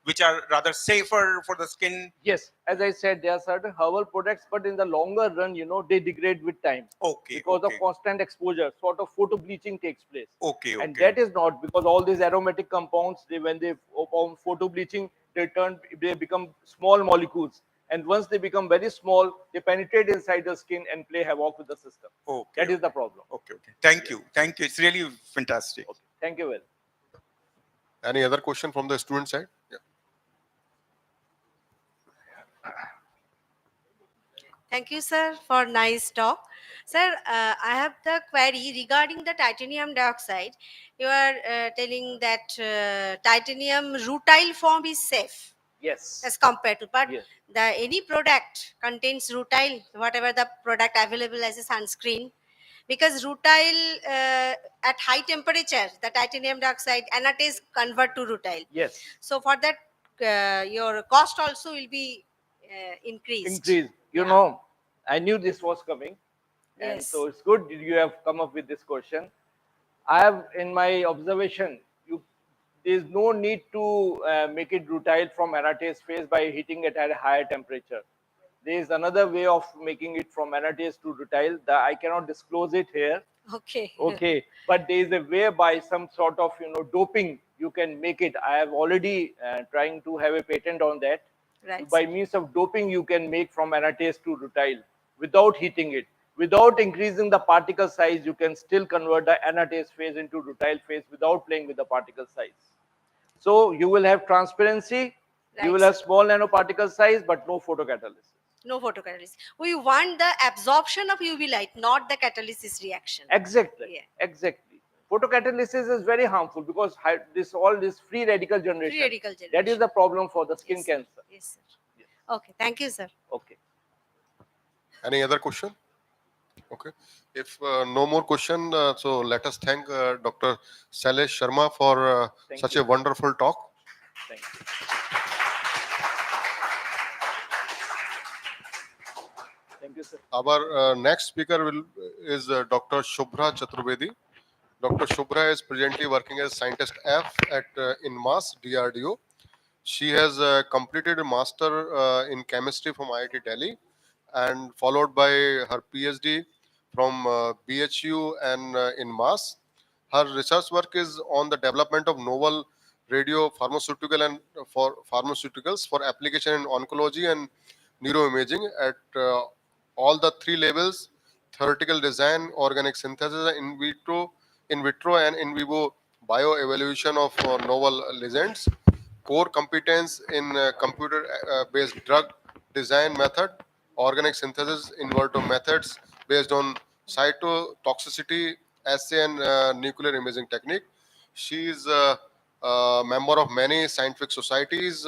which are rather safer for the skin? Yes, as I said, there are certain herbal products, but in the longer run, they degrade with time. Okay. Because okay. of constant exposure, sort of photo bleaching takes place. Okay. And Okay. that is not, because all these aromatic compounds, when they form photo bleaching, they become small molecules, And once they become very small, they penetrate inside the skin and play havoc with the system. Okay. That is the problem. Okay. Okay. Thank you. Thank you. It's really fantastic. Okay. Thank you well. Any other question from the student side? Yeah. Thank you, sir, for nice talk. Sir, I have the query regarding the titanium dioxide. You are telling that titanium rutile form is safe Yes. as compared to, but Yes. the any product contains rutile, whatever the product available as a sunscreen, because rutile at high temperature, the titanium dioxide anatase convert to rutile. Yes. So for that, your cost also will be increased. Increase. You Yeah. know, I knew this was coming. And Yes. so it's good you have come up with this question. I have, in my observation, there is no need to make it rutile from anatase phase by heating it at a higher temperature. There is another way of making it from anatase to rutile. That I cannot disclose it here. Okay. Okay, but there is a way by some sort of doping you can make it. I have already trying to have a patent on that. Right. By means of doping, you can make from anatase to rutile without heating it. Without increasing the particle size, you can still convert the anatase phase into rutile phase without playing with the particle size. So you will have transparency, you Right, will have sir. small nanoparticle size, but no photocatalysis. No photocatalysis. We want the absorption of UV light, not the catalysis reaction. Exactly. Yeah. Exactly. Photocatalysis is very harmful because this free radical generation. Free radical That is generation. the problem for the skin Yes, sir. cancer. Yes, sir. Okay. Thank you, sir. Okay. Any other question? Okay. If no more question, so let us thank Dr. Sailesh Sharma for Thank such you. a wonderful talk. Thank you. Thank you, sir. Our next speaker is Dr. Shubhra Chaturvedi. Dr. Shubhra is presently working as Scientist F at INMAS, DRDO. She has completed a master in chemistry from IIT Delhi and followed by her PhD from BHU and in Mass. Her research work is on the development of novel radio pharmaceutical and for pharmaceuticals for application in oncology and neuroimaging at all the three levels: theoretical design, organic synthesis, in vitro and in vivo bioevaluation of novel ligands, core competence in computer-based drug design method, organic synthesis in vivo methods based on cytotoxicity assay and nuclear imaging technique. She is a member of many scientific societies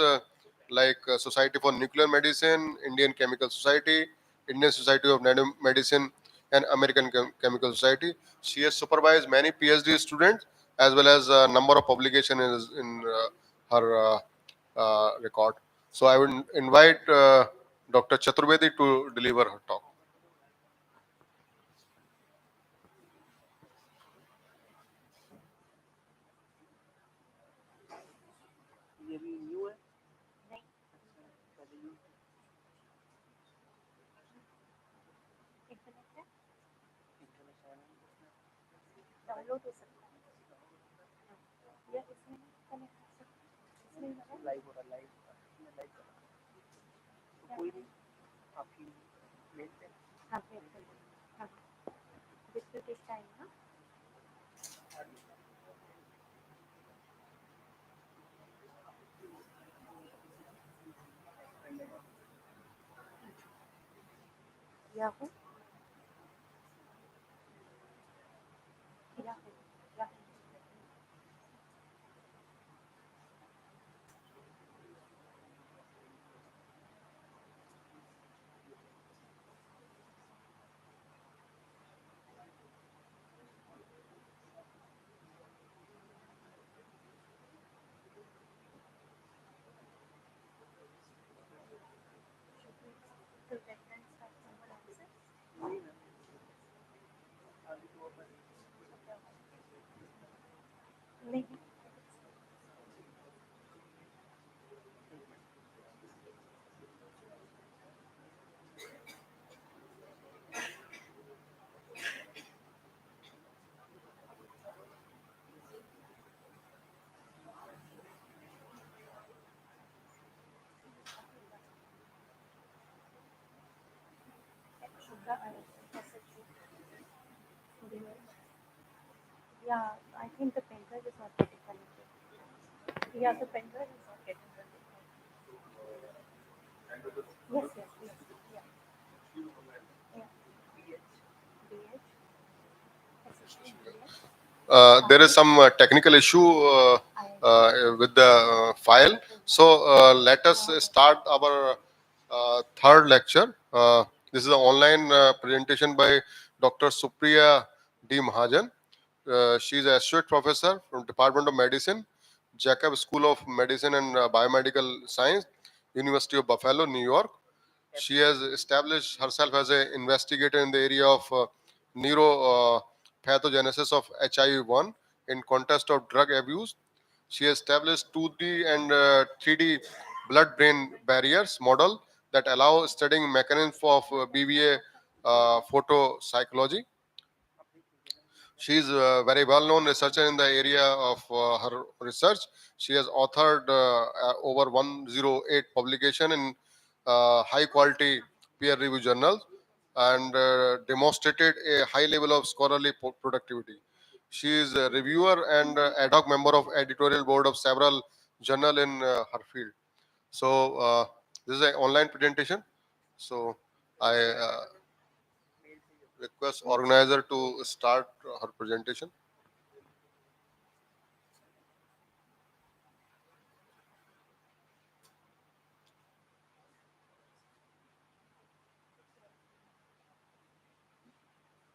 like Society for Nuclear Medicine, Indian Chemical Society, Indian Society of Nanomedicine, and American Chemical Society. She has supervised many PhD students as well as a number of publications in her record. So I would invite Dr. Chaturvedi to deliver her talk. Yeah, I think the pen drive is not getting connected. Yeah, the pen drive is not getting connected. Yes, yes, yes. Yeah. Yeah. DH. SSD, There is some technical issue with the file. So let us start our third lecture. This is an online presentation by Dr. Supriya D. Mahajan. She is associate professor from Department of Medicine, Jacob School of Medicine and Biomedical Science, University of Buffalo, New York. She has established herself as an investigator in the area of neuropathogenesis of HIV-1 in context of drug abuse. She established 2D and 3D blood-brain barriers model that allow studying mechanism of BVA photopsychology. She is a very well-known researcher in the area of her research. She has authored over 108 publication in high-quality peer-reviewed journals and demonstrated a high level of scholarly productivity. She is a reviewer and ad hoc member of editorial board of several journal in her field. So this is an online presentation. So I request organizer to start her presentation.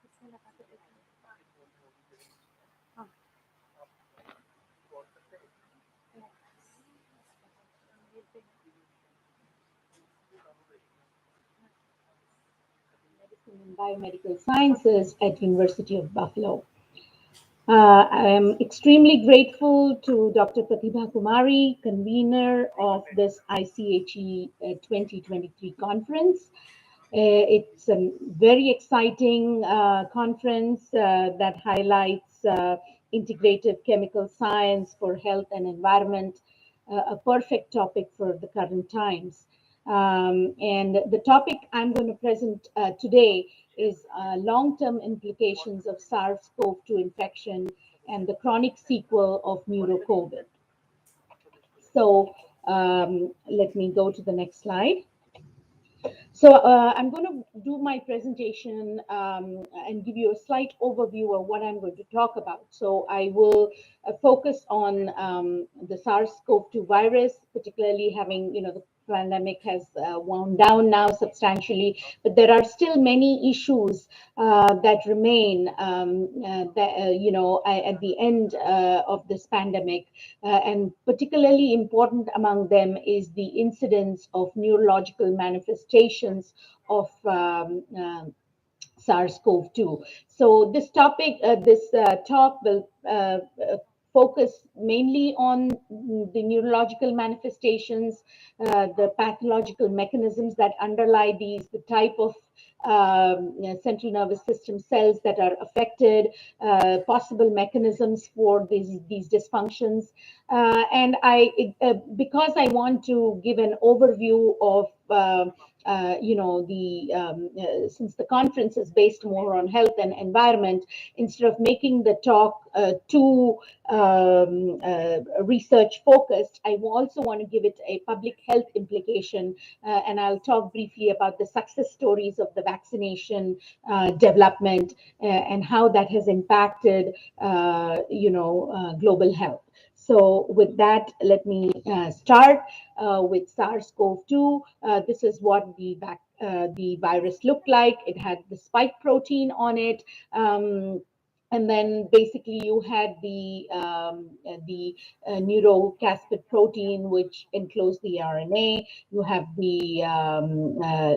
इसमें लगा के देखना। हाँ। Medicine and Biomedical Sciences at University of Buffalo. I am extremely grateful to Dr. Pratibha Kumari, convener of this ICHE 2023 conference. It's a very exciting conference that highlights integrative chemical science for health and environment, a perfect topic for the current times. And the topic I'm going to present today is long-term implications of SARS-CoV-2 infection and the chronic sequel of neuro-COVID. So let me go to the next slide. So I'm going to do my presentation and give you a slight overview of what I'm going to talk about. So I will focus on the SARS-CoV-2 virus, particularly having, the pandemic has wound down now substantially, but there are still many issues that remain at the end of this pandemic. And particularly important among them is the incidence of neurological manifestations of SARS-CoV-2. So this topic, this talk will focus mainly on the neurological manifestations, the pathological mechanisms that underlie these, the type of central nervous system cells that are affected, possible mechanisms for these dysfunctions. And because I want to give an overview of since the conference is based more on health and environment, instead of making the talk too research focused, I also want to give it a public health implication, and I'll talk briefly about the success stories of the vaccination development and how that has impacted, global health. So with that, let me start with SARS-CoV-2. This is what the virus looked like. It had the spike protein on it. And then basically you had the neurocaspid protein, which enclosed the RNA. You have the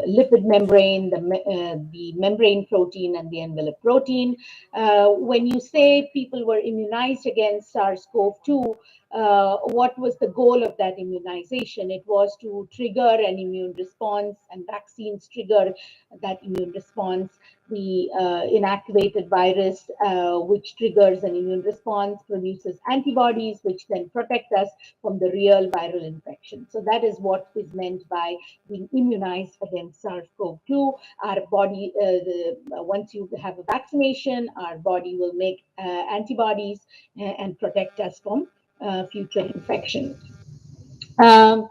lipid membrane, the membrane protein, and the envelope protein. When you say people were immunized against SARS-CoV-2, what was the goal of that immunization? It was to trigger an immune response, and vaccines trigger that immune response. the inactivated virus, which triggers an immune response, produces antibodies, which then protect us from the real viral infection. So that is what is meant by being immunized against SARS-CoV-2. Our body, once you have a vaccination, our body will make antibodies and protect us from future infection. Um,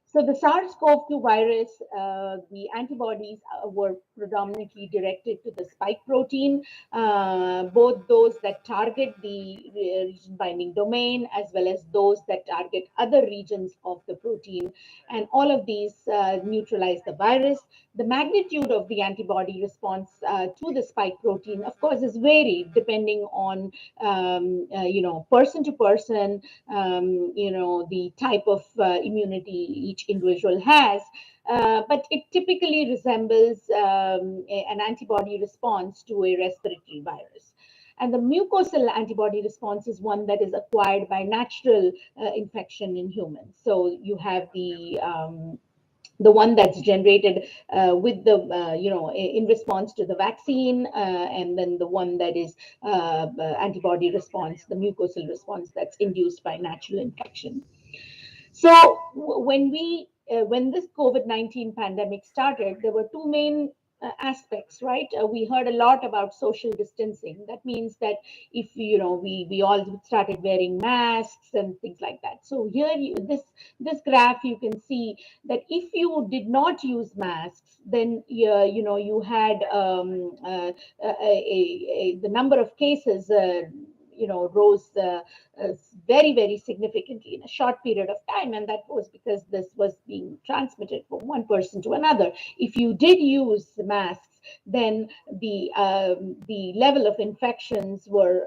so the SARS-CoV-2 virus, the antibodies were predominantly directed to the spike protein, both those that target the region binding domain as well as those that target other regions of the protein. And all of these neutralize the virus. The magnitude of the antibody response to the spike protein, of course, is varied depending on, person to person, the type of immunity each individual has. But it typically resembles an antibody response to a respiratory virus. And the mucosal antibody response is one that is acquired by natural infection in humans. So you have the one that's generated with the in response to the vaccine, and then the one that is antibody response, the mucosal response that's induced by natural infection. So when this COVID-19 pandemic started, there were two main aspects, right? We heard a lot about social distancing. That means that if we all started wearing masks and things like that. So here, this graph, you can see that if you did not use masks, then you had the number of cases rose uh, very, very significantly in a short period of time. And that was because this was being transmitted from one person to another. If you did use masks, then the level of infections were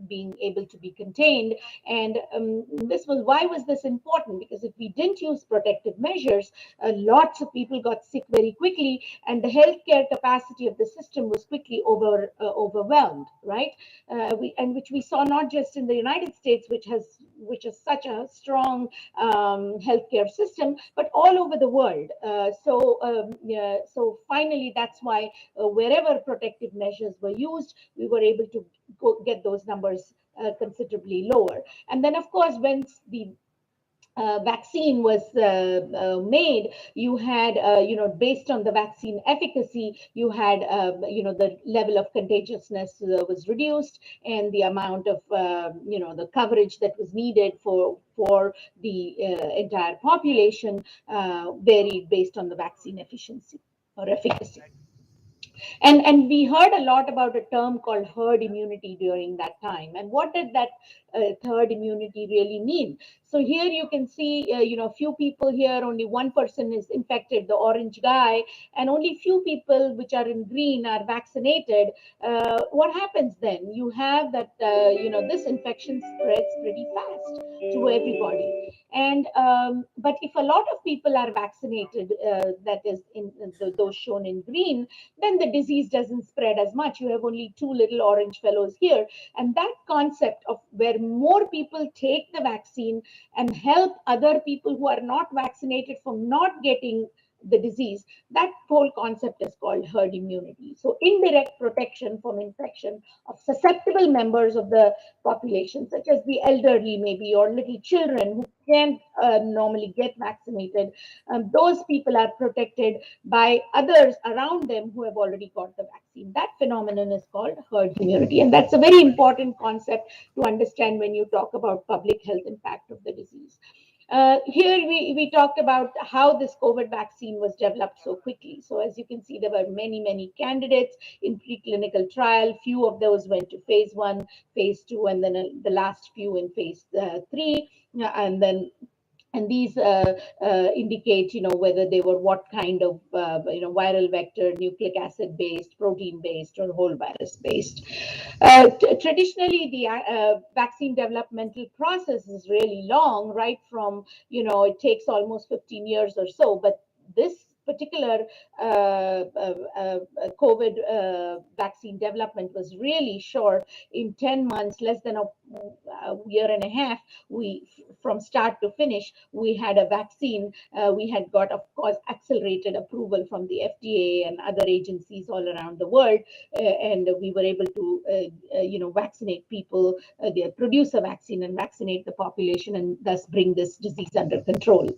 being able to be contained. And why was this important? Because if we didn't use protective measures, lots of people got sick very quickly, and the healthcare capacity of the system was quickly overwhelmed, right? Which we saw not just in the United States, which is such a strong healthcare system, but all over the world. So finally, that's why wherever protective measures were used, we were able to get those numbers considerably lower. And then, of course, when the vaccine was made, you had, based on the vaccine efficacy, you had, the level of contagiousness was reduced, and the amount of, the coverage that was needed for the entire population varied based on the vaccine efficiency or efficacy. And we heard a lot about a term called herd immunity during that time. And what did that herd immunity really mean? So here you can see, few people here, only one person is infected, the orange guy, and only few people, which are in green, are vaccinated. What happens then? You have that, this infection spreads pretty fast to everybody. And but if a lot of people are vaccinated, that is in those shown in green, then the disease doesn't spread as much. You have only two little orange fellows here. And that concept of where more people take the vaccine and help other people who are not vaccinated from not getting the disease, that whole concept is called herd immunity. So indirect protection from infection of susceptible members of the population, such as the elderly maybe, or little children who can't normally get vaccinated. Those people are protected by others around them who have already got the vaccine. That phenomenon is called herd immunity. And that's a very important concept to understand when you talk about public health impact of the disease. Here we talked about how this COVID vaccine was developed so quickly. So as you can see, there were many candidates in preclinical trial. Few of those went to phase 1, phase 2, and then the last few in phase 3. And these indicate, whether they were what kind of, viral vector, nucleic acid based, protein based, or whole virus based. Traditionally, the vaccine developmental process is really long, right? From, it takes almost 15 years or so, but this particular COVID vaccine development was really short. In 10 months, less than a year and a half, from start to finish, we had a vaccine. We had got, of course, accelerated approval from the FDA and other agencies all around the world, and we were able to, vaccinate people, produce a vaccine and vaccinate the population, and thus bring this disease under control.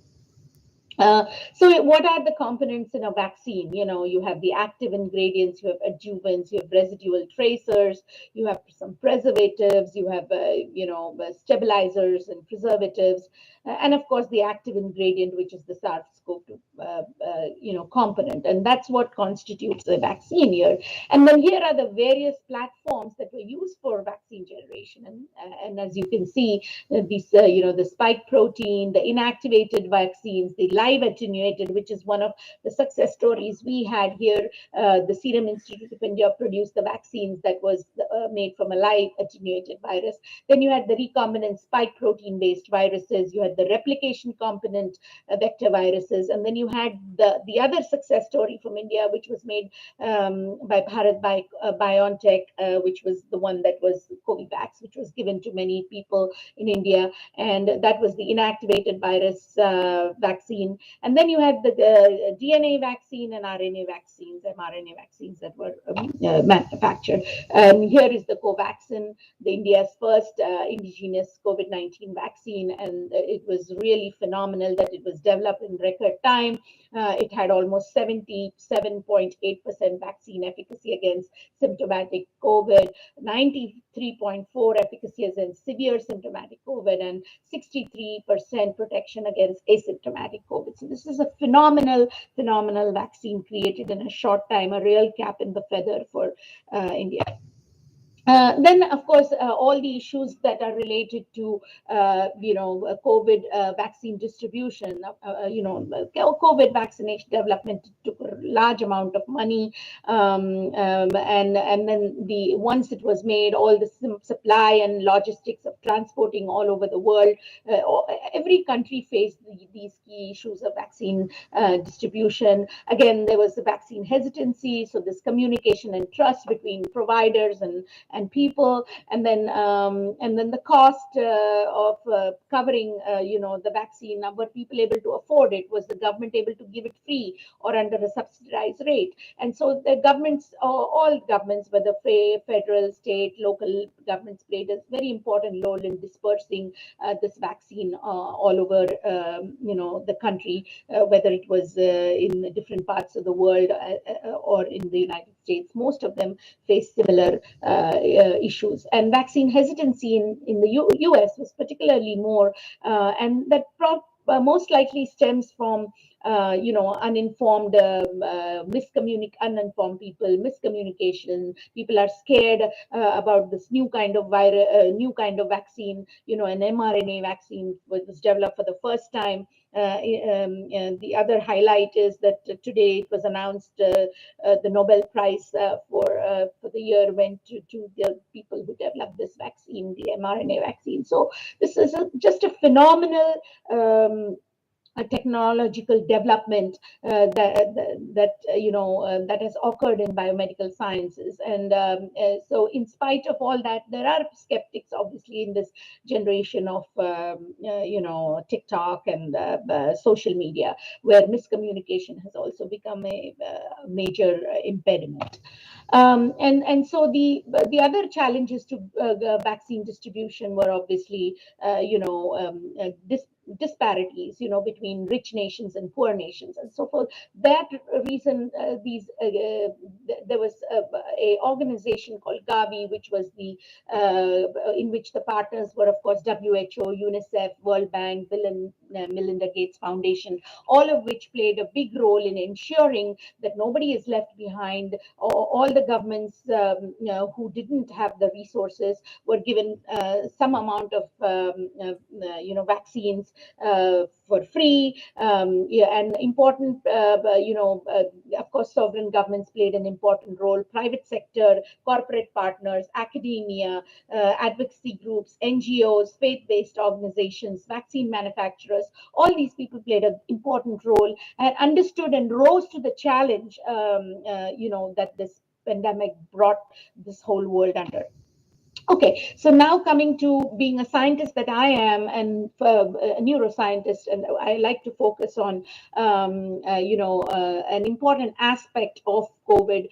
So what are the components in a vaccine? You have the active ingredients, you have adjuvants, you have residual tracers, you have some preservatives, you have, stabilizers and preservatives, and of course the active ingredient, which is the SARS-CoV-2, component. And that's what constitutes a vaccine here. And then here are the various platforms that were used for vaccine generation. And as you can see, these, the spike protein, the inactivated vaccines, the live attenuated, which is one of the success stories we had here. The Serum Institute of India produced the vaccines that was made from a live attenuated virus. Then you had the recombinant spike protein based viruses. You had the replication component vector viruses. And then you had the other success story from India, which was made by Bharat BioNTech, which was the one that was Covivax, which was given to many people in India. And that was the inactivated virus vaccine. And then you had the DNA vaccine and RNA vaccines, mRNA vaccines that were manufactured. And here is the Covaxin, the India's first indigenous COVID-19 vaccine. And it was really phenomenal that it was developed in record time. It had almost 77.8% vaccine efficacy against symptomatic COVID, 93.4% efficacy against severe symptomatic COVID, and 63% protection against asymptomatic COVID. So this is a phenomenal vaccine created in a short time, a real cap in the feather for India. Then, of course, all the issues that are related to, COVID vaccine distribution, COVID vaccination development took a large amount of money, and then once it was made, all the supply and logistics of transporting all over the world, every country faced these key issues of vaccine distribution. Again, there was the vaccine hesitancy, so this communication and trust between providers and people, and then the cost of covering the vaccine. Now, were people able to afford it? Was the government able to give it free or under a subsidized rate? And so the governments, all governments, whether federal, state, local governments, played a very important role in dispersing this vaccine all over the country, whether it was in different parts of the world or in the United States. Most of them face similar issues. And vaccine hesitancy in the US was particularly more, and that most likely stems from uninformed, uninformed people, miscommunication. People are scared about this new kind of virus, new kind of vaccine. An mRNA vaccine was developed for the first time. The other highlight is that today it was announced the Nobel Prize for the year went to the people who developed this vaccine, the mRNA vaccine. So this is just a phenomenal a technological development that has occurred in biomedical sciences. And so in spite of all that, there are skeptics obviously in this generation of TikTok and social media, where miscommunication has also become a major impediment. And so the other challenges to vaccine distribution were obviously disparities, between rich nations and poor nations. And so for that reason, there was a organization called Gavi, which was in which the partners were, of course, WHO, UNICEF, World Bank, Bill and Melinda Gates Foundation, all of which played a big role in ensuring that nobody is left behind. All the governments who didn't have the resources were given some amount of vaccines for free. Yeah, and important, of course, sovereign governments played an important role, private sector, corporate partners, academia, advocacy groups, NGOs, faith-based organizations, vaccine manufacturers. All these people played an important role and understood and rose to the challenge, that this pandemic brought this whole world under. Okay, so now coming to being a scientist that I am, and a neuroscientist, and I like to focus on, an important aspect of COVID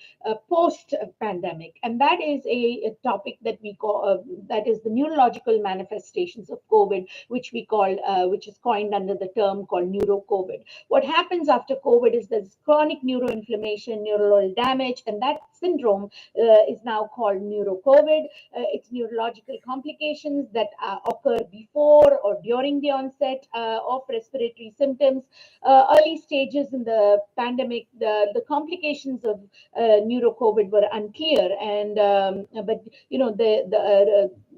post-pandemic, and that is a topic that we call that is the neurological manifestations of COVID, which is coined under the term called neuro-COVID. What happens after COVID is there's chronic neuroinflammation, neural damage, and that syndrome is now called neuro-COVID. It's neurological complications that occur before or during the onset of respiratory symptoms. Early stages in the pandemic, the complications of neuro-COVID were unclear, and but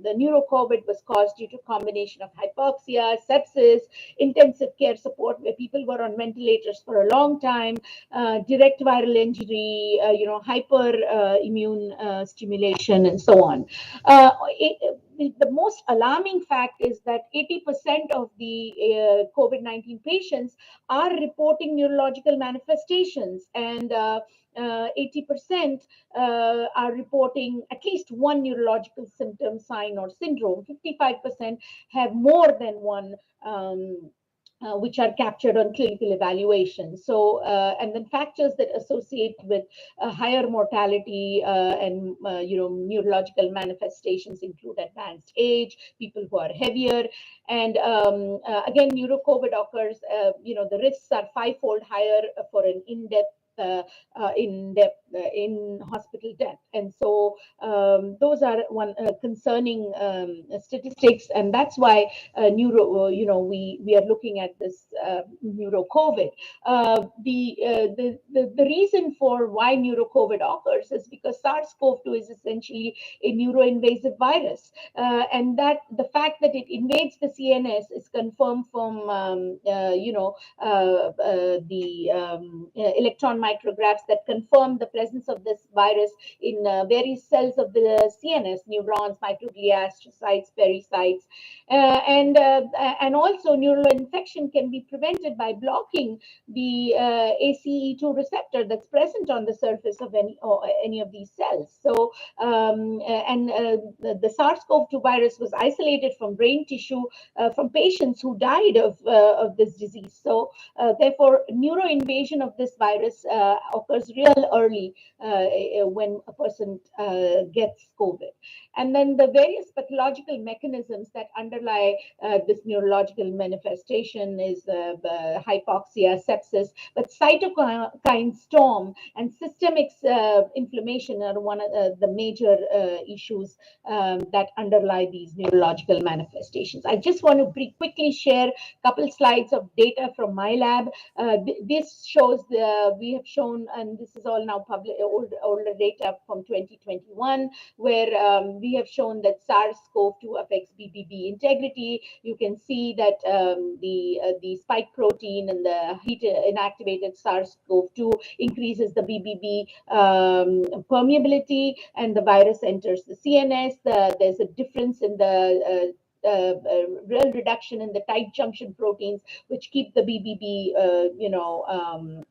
the neuro-COVID was caused due to a combination of hypoxia, sepsis, intensive care support where people were on ventilators for a long time, direct viral injury, hyper immune stimulation, and so on. The most alarming fact is that 80% of the COVID-19 patients are reporting neurological manifestations, and 80% are reporting at least one neurological symptom, sign, or syndrome. 55% have more than one. Which are captured on clinical evaluation. So, and then factors that associate with higher mortality and neurological manifestations include advanced age, people who are heavier, and again, neuro-COVID occurs. The risks are fivefold higher for an in hospital death, and so those are one concerning statistics, and that's why we are looking at this neuro COVID. The reason for why neuro COVID occurs is because SARS-CoV-2 is essentially a neuroinvasive virus, and that the fact that it invades the CNS is confirmed from electron micrographs that confirm the presence of this virus in various cells of the CNS, neurons, microglia, astrocytes, pericytes, and also neural infection can be prevented by blocking the ACE2 receptor that's present on the surface of any of these cells. So, the SARS-CoV-2 virus was isolated from brain tissue from patients who died of this disease. So, therefore, neuroinvasion of this virus occurs real early when a person gets COVID. And then the various pathological mechanisms that underlie this neurological manifestation is hypoxia, sepsis, but cytokine storm and systemic inflammation are one of the major issues that underlie these neurological manifestations. I just want to quickly share a couple slides of data from my lab. This shows we have shown, and this is all now public, older data from 2021, where we have shown that SARS-CoV-2 affects BBB integrity. You can see that the spike protein and the heat inactivated SARS-CoV-2 increases the BBB permeability, and the virus enters the CNS. There's a difference in the real reduction in the tight junction proteins, which keep the BBB,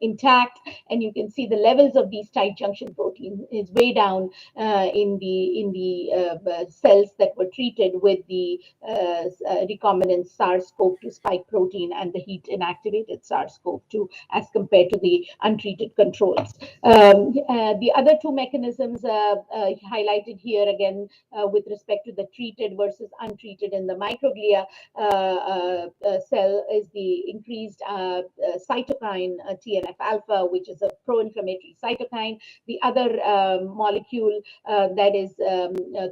intact. And you can see the levels of these tight junction proteins is way down in the cells that were treated with the recombinant SARS-CoV-2 spike protein and the heat inactivated SARS-CoV-2 as compared to the untreated controls. The other two mechanisms highlighted here again with respect to the treated versus untreated in the microglia cell is the increased cytokine TNF alpha, which is a pro-inflammatory cytokine. The other molecule that is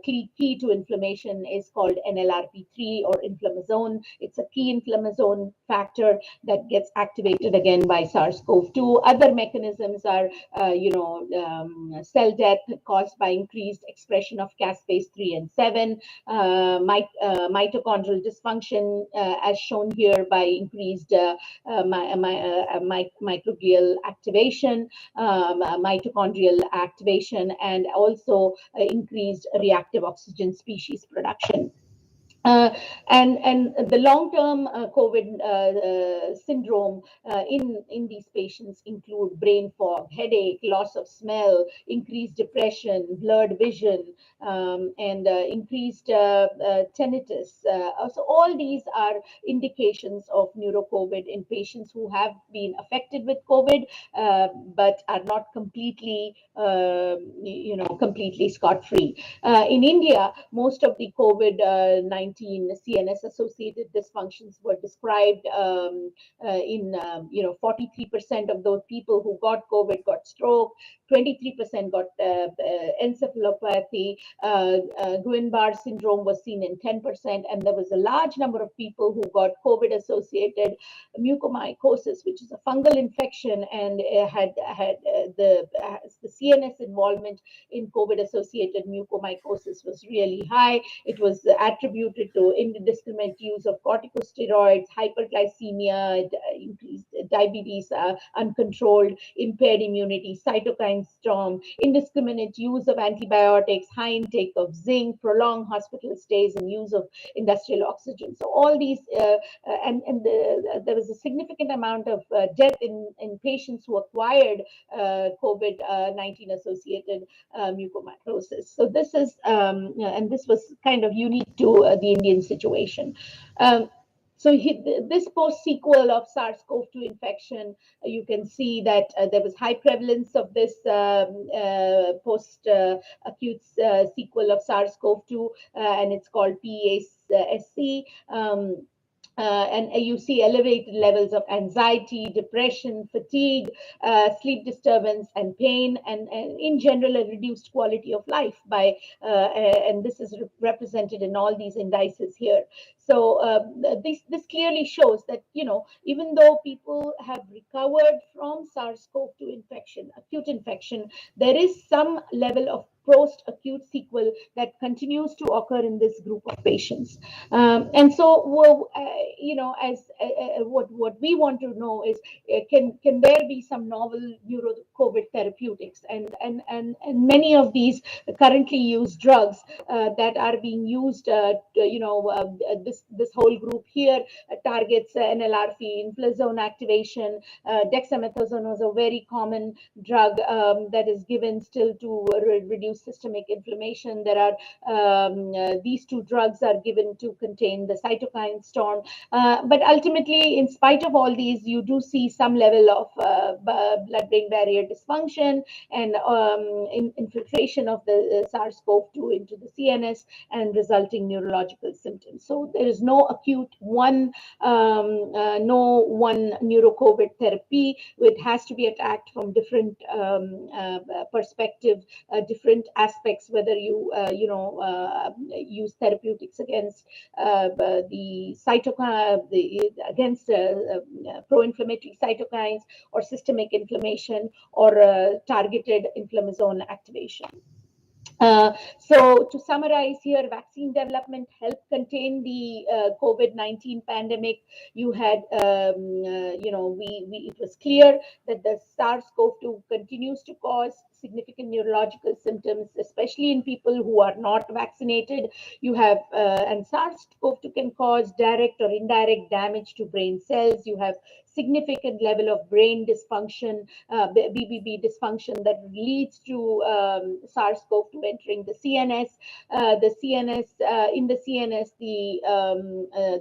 key to inflammation is called NLRP3 or inflammasome. It's a key inflammasome factor that gets activated again by SARS-CoV-2. Other mechanisms are, cell death caused by increased expression of caspase 3 and 7, mitochondrial dysfunction, as shown here by increased microglial activation, mitochondrial activation, and also increased reactive oxygen species production. Uh, and the long-term COVID syndrome in these patients include brain fog, headache, loss of smell, increased depression, blurred vision, and increased tinnitus. So all these are indications of neuro-COVID in patients who have been affected with COVID, but are not completely, completely scot-free. In India, most of the COVID-19 CNS associated dysfunctions were described in 43% of those people who got COVID got stroke, 23% got encephalopathy, Guillain-Barré syndrome was seen in 10%, and there was a large number of people who got COVID associated mucormycosis, which is a fungal infection, and had the CNS involvement in COVID-associated mucormycosis was really high. It was attributed to indiscriminate use of corticosteroids, hyperglycemia, increased diabetes, uncontrolled, impaired immunity, cytokine storm, indiscriminate use of antibiotics, high intake of zinc, prolonged hospital stays, and use of industrial oxygen. So all these, there was a significant amount of death in patients who acquired COVID-19 associated mucormycosis. So this is, and this was kind of unique to the Indian situation. This post-sequel of SARS-CoV-2 infection, you can see that there was high prevalence of this post-acute sequel of SARS-CoV-2, and it's called PASC. And you see elevated levels of anxiety, depression, fatigue, sleep disturbance, and pain, and in general, a reduced quality of life and this is represented in all these indices here. So this clearly shows that, even though people have recovered from SARS-CoV-2 infection, acute infection, there is some level of post-acute sequel that continues to occur in this group of patients. And so, as what we want to know is, can there be some novel neuro-COVID therapeutics? And many of these currently used drugs that are being used, this whole group here targets NLRP, inflammasome activation. Dexamethasone was a very common drug that is given still to reduce systemic inflammation. There are these two drugs are given to contain the cytokine storm. But ultimately, in spite of all these, you do see some level of blood-brain barrier dysfunction and infiltration of the SARS-CoV-2 into the CNS and resulting neurological symptoms. So there is no acute no one neuro-COVID therapy. It has to be attacked from different perspectives, different aspects, whether you use therapeutics against the cytokine, against pro-inflammatory cytokines, or systemic inflammation, or targeted inflammasome activation. So to summarize here, vaccine development helped contain the COVID-19 pandemic. You had, it was clear that the SARS-CoV-2 continues to cause significant neurological symptoms, especially in people who are not vaccinated. You have, and SARS-CoV-2 can cause direct or indirect damage to brain cells. You have significant level of brain dysfunction, BBB dysfunction, that leads to SARS-CoV-2 entering the CNS. In the CNS,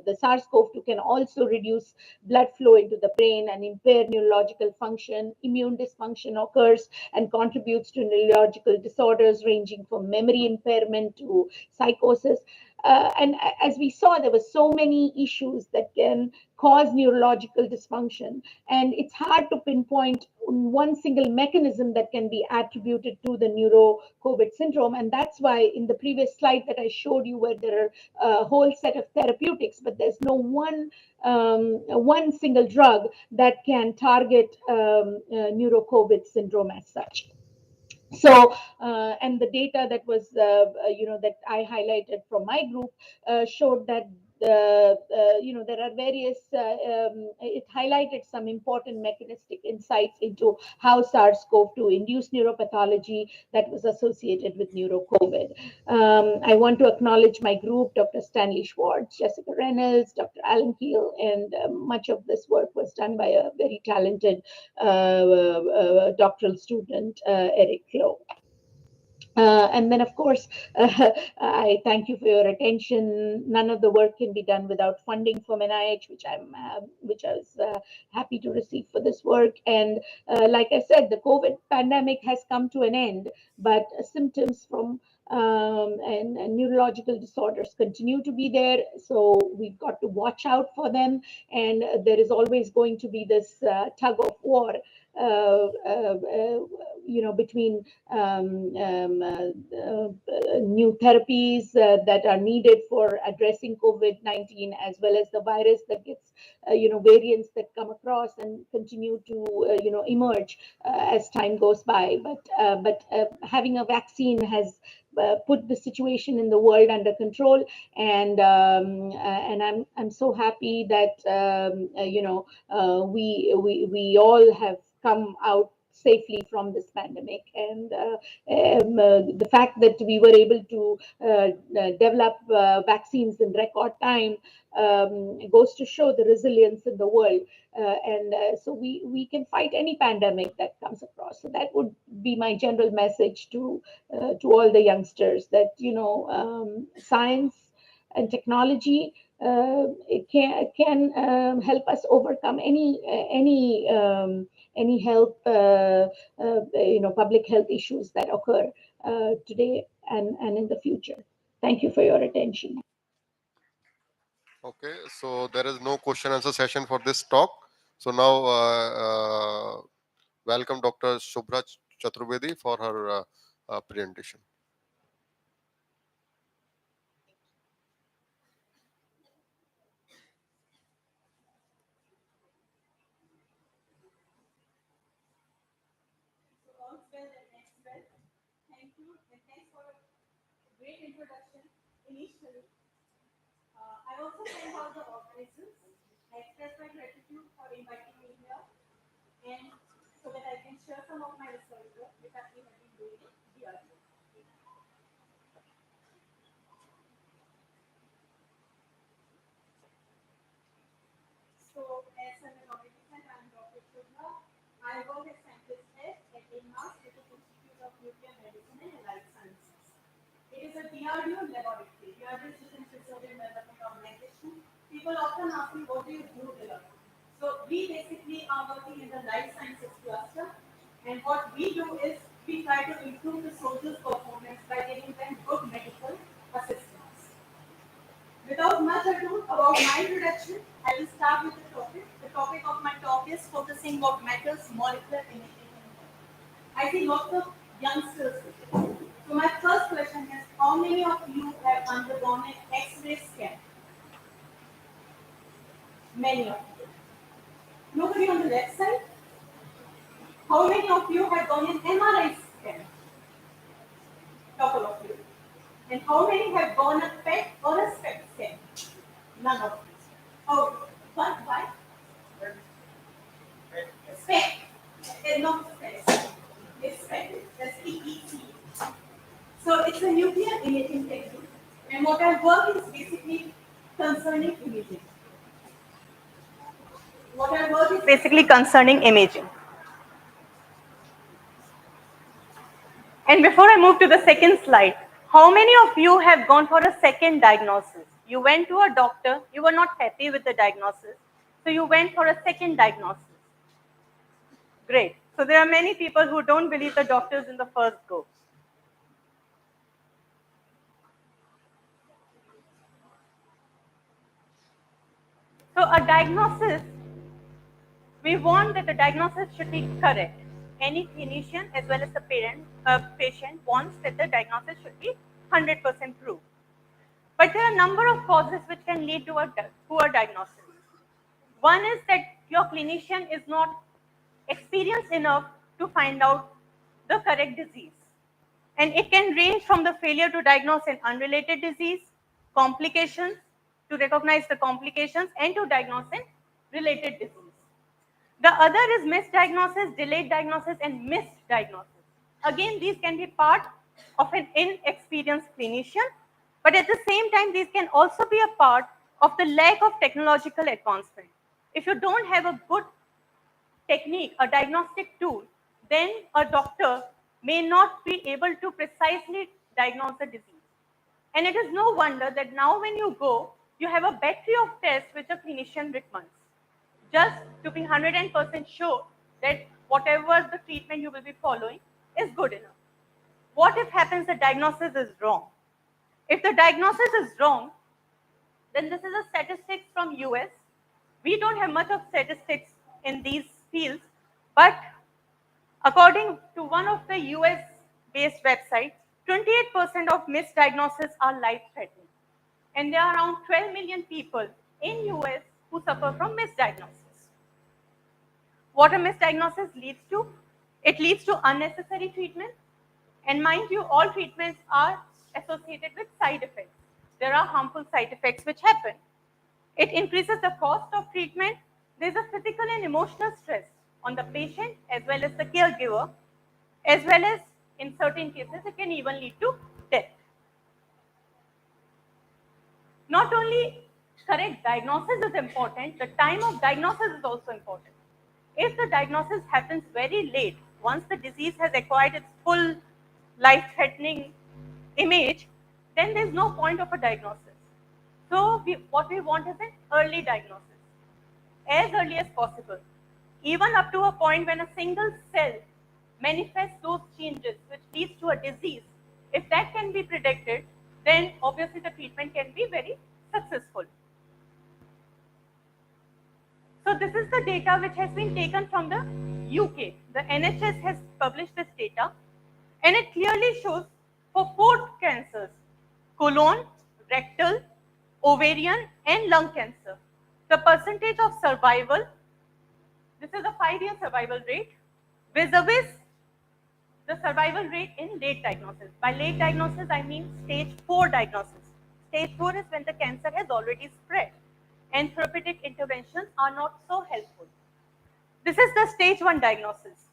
the SARS-CoV-2 can also reduce blood flow into the brain and impair neurological function. Immune dysfunction occurs and contributes to neurological disorders ranging from memory impairment to psychosis. And as we saw, there were so many issues that can cause neurological dysfunction, and it's hard to pinpoint one single mechanism that can be attributed to the neuro-COVID syndrome. And that's why in the previous slide that I showed you, where there are a whole set of therapeutics, but there's no one single drug that can target neuro-COVID syndrome as such. So and the data that was that I highlighted from my group showed that there are various it highlighted some important mechanistic insights into how SARS-CoV-2 induced neuropathology that was associated with neuro-COVID. I want to acknowledge my group, Dr. Stanley Schwartz, Jessica Reynolds, Dr. Alan Keel, and much of this work was done by a very talented doctoral student, Eric Lowe. And then, of course, I thank you for your attention. None of the work can be done without funding from NIH, which I was happy to receive for this work. And like I said, the COVID pandemic has come to an end, but symptoms from and neurological disorders continue to be there. So we've got to watch out for them, and there is always going to be this tug of war. Between new therapies that are needed for addressing COVID-19, as well as the virus that gets, variants that come across and continue to, emerge as time goes by. But having a vaccine has put the situation in the world under control, and I'm so happy that we all have come out safely from this pandemic. And the fact that we were able to develop vaccines in record time goes to show the resilience in the world. So we can fight any pandemic that comes across. So that would be my general message to all the youngsters, that science and technology it can help us overcome any health public health issues that occur today and in the future. Thank you for your attention. Okay, so there is no question answer session for this talk. So now welcome Dr. Shubhra Chaturvedi for her presentation. Thank you, and thanks for a great introduction. Initially, I also thank all the organizers. I express my gratitude for inviting me here, and so that I can share some of my research work which I have been doing in DRDO. So, as I already said, I am Dr. Shubha. I work as scientist head at INMAS, which is Institute of Nuclear Medicine and Allied Sciences. It is a DRDO laboratory. DRDO is Defense Research and Development Organization. People often ask me, what do you do there? So we basically are working in the life sciences cluster, and what we do is we try to improve the soldiers' performance by giving them good medical assistance. Without much ado about my introduction, I will start with the topic. The topic of my talk is focusing what matters, molecular imaging. I see lots of youngsters with it. So my first question is, how many of you have undergone an X-ray scan? Many of you. Nobody on the left side? How many of you have done an MRI scan? Couple of you. And how many have gone a PET or a SPECT scan? None of you. Oh, but why? SPECT. It's not SPECT. It's SPECT. SPECT. So it's a nuclear imaging technique. And what I work is basically concerning imaging. What I work is basically concerning imaging. And before I move to the second slide, how many of you have gone for a second diagnosis? You went to a doctor, you were not happy with the diagnosis, so you went for a second diagnosis. Great. So there are many people who don't believe the doctors in the first go. So a diagnosis, we want that the diagnosis should be correct. Any clinician as well as the patient wants that the diagnosis should be 100% proved. But there are a number of causes which can lead to a poor diagnosis. One is that your clinician is not experienced enough to find out the correct disease. And it can range from the failure to diagnose an unrelated disease, complications, to recognize the complications, and to diagnose an related disease. The other is misdiagnosis, delayed diagnosis, and missed diagnosis. Again, these can be part of an inexperienced clinician, but at the same time, these can also be a part of the lack of technological advancement. If you don't have a good technique, a diagnostic tool, then a doctor may not be able to precisely diagnose the disease. And it is no wonder that now when you go, you have a battery of tests which a clinician recommends, just to be 100% sure that whatever the treatment you will be following is good enough. What if happens the diagnosis is wrong? If the diagnosis is wrong, then this is a statistics from US. We don't have much of statistics in these fields, but according to one of the US based websites, 28% of misdiagnoses are life threatening. And there are around 12 million people in US who suffer from misdiagnosis. What a misdiagnosis leads to? It leads to unnecessary treatment. And mind you, all treatments are associated with side effects. There are harmful side effects which happen. It increases the cost of treatment. There's a physical and emotional stress on the patient as well as the caregiver, as well as in certain cases, it can even lead to death. Not only correct diagnosis is important, the time of diagnosis is also important. If the diagnosis happens very late, once the disease has acquired its full life-threatening image, then there's no point of a diagnosis. So what we want is an early diagnosis, as early as possible, even up to a point when a single cell manifests those changes which leads to a disease. If that can be predicted, then obviously the treatment can be very successful. So this is the data which has been taken from the UK. The NHS has published this data, and it clearly shows for 4 cancers: colon, rectal, ovarian, and lung cancer, the percentage of survival. This is a 5-year survival rate vis-a-vis the survival rate in late diagnosis. By late diagnosis, I mean stage 4 diagnosis. Stage 4 is when the cancer has already spread and therapeutic interventions are not so helpful. This is the stage 1 diagnosis.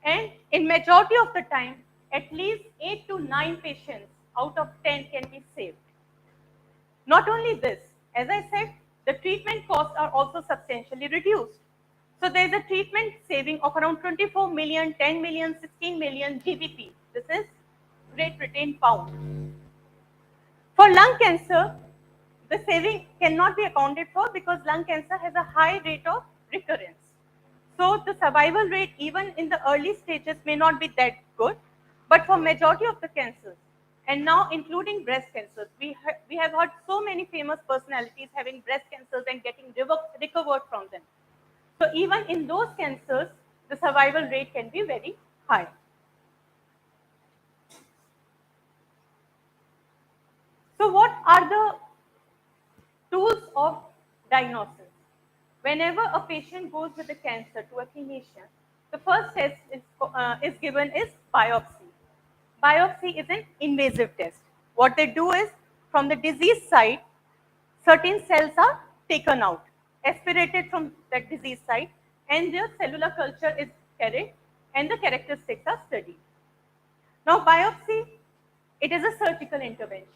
And in majority of the time, at least 8 to 9 patients out of 10 can be saved. Not only this, as I said, the treatment costs are also substantially reduced. So there is a treatment saving of around 24 million, 10 million, 16 million GBP. This is Great Britain pound. For lung cancer, the saving cannot be accounted for because lung cancer has a high rate of recurrence. So the survival rate even in the early stages may not be that good, but for majority of the cancers, and now including breast cancers, we have heard so many famous personalities having breast cancers and getting recovered from them. So even in those cancers, the survival rate can be very high. So what are the tools of diagnosis? Whenever a patient goes with a cancer to a clinician, the first test is given is biopsy. Biopsy is an invasive test. What they do is, from the disease site, certain cells are taken out, aspirated from that disease site, and their cellular culture is carried, and the characteristics are studied. Now, biopsy, it is a surgical intervention.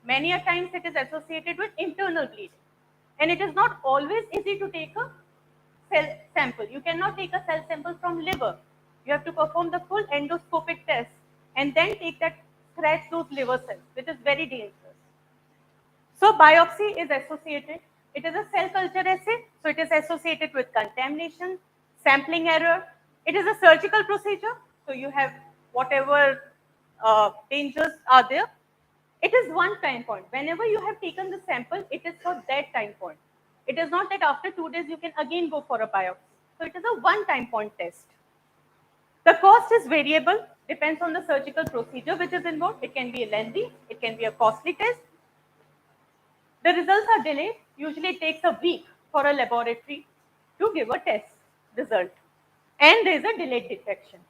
Many a times it is associated with internal bleeding, and it is not always easy to take a cell sample. You cannot take a cell sample from liver. You have to perform the full endoscopic test and then take that, scratch those liver cells, which is very dangerous. So biopsy is associated, it is a cell culture assay, so it is associated with contamination, sampling error. It is a surgical procedure, so you have whatever dangers are there. It is one time point. Whenever you have taken the sample, it is for that time point. It is not that after 2 days you can again go for a biopsy. So it is a one time point test. The cost is variable, depends on the surgical procedure which is involved. It can be a lengthy, it can be a costly test. The results are delayed. Usually it takes a week for a laboratory to give a test result. And there is a delayed detection.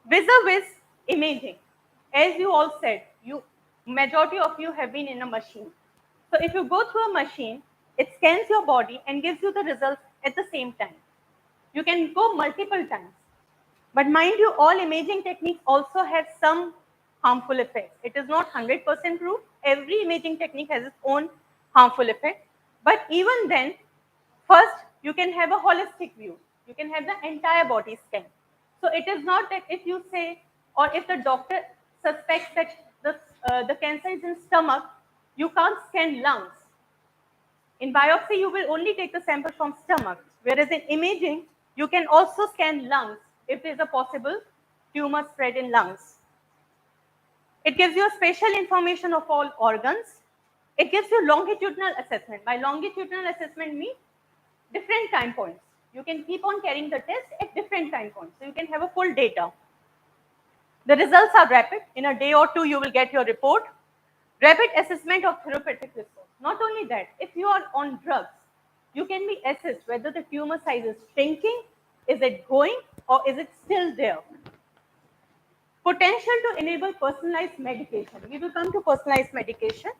Vis-a-vis Imaging. As you all said, majority of you have been in a machine. So if you go through a machine, it scans your body and gives you the results at the same time. You can go multiple times. But mind you, all imaging techniques also have some harmful effects. It is not 100% true. Every imaging technique has its own harmful effect. But even then, first, you can have a holistic view. You can have the entire body scan. So it is not that if you say, or if the doctor suspects that the cancer is in stomach, you can't scan lungs. In biopsy, you will only take the sample from stomach, whereas in imaging, you can also scan lungs if there is a possible tumor spread in lungs. It gives you spatial information of all organs. It gives you longitudinal assessment. By longitudinal assessment means different time points. You can keep on carrying the test at different time points, so you can have a full data. The results are rapid. In a day or two, you will get your report. Rapid assessment of therapeutic response. Not only that, if you are on drugs, you can be assessed whether the tumor size is shrinking, is it going, or is it still there. Potential to enable personalized medication. We will come to personalized medication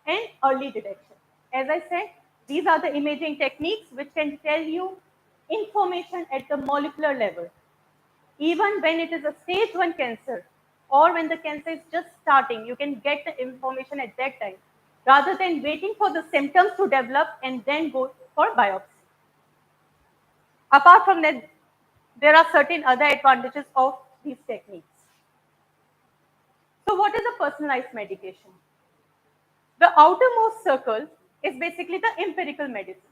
and early detection. As I said, these are the imaging techniques which can tell you information at the molecular level. Even when it is a stage 1 cancer or when the cancer is just starting, you can get the information at that time rather than waiting for the symptoms to develop and then go for biopsy. Apart from that, there are certain other advantages of these techniques. So what is a personalized medication? The outermost circle is basically the empirical medicines.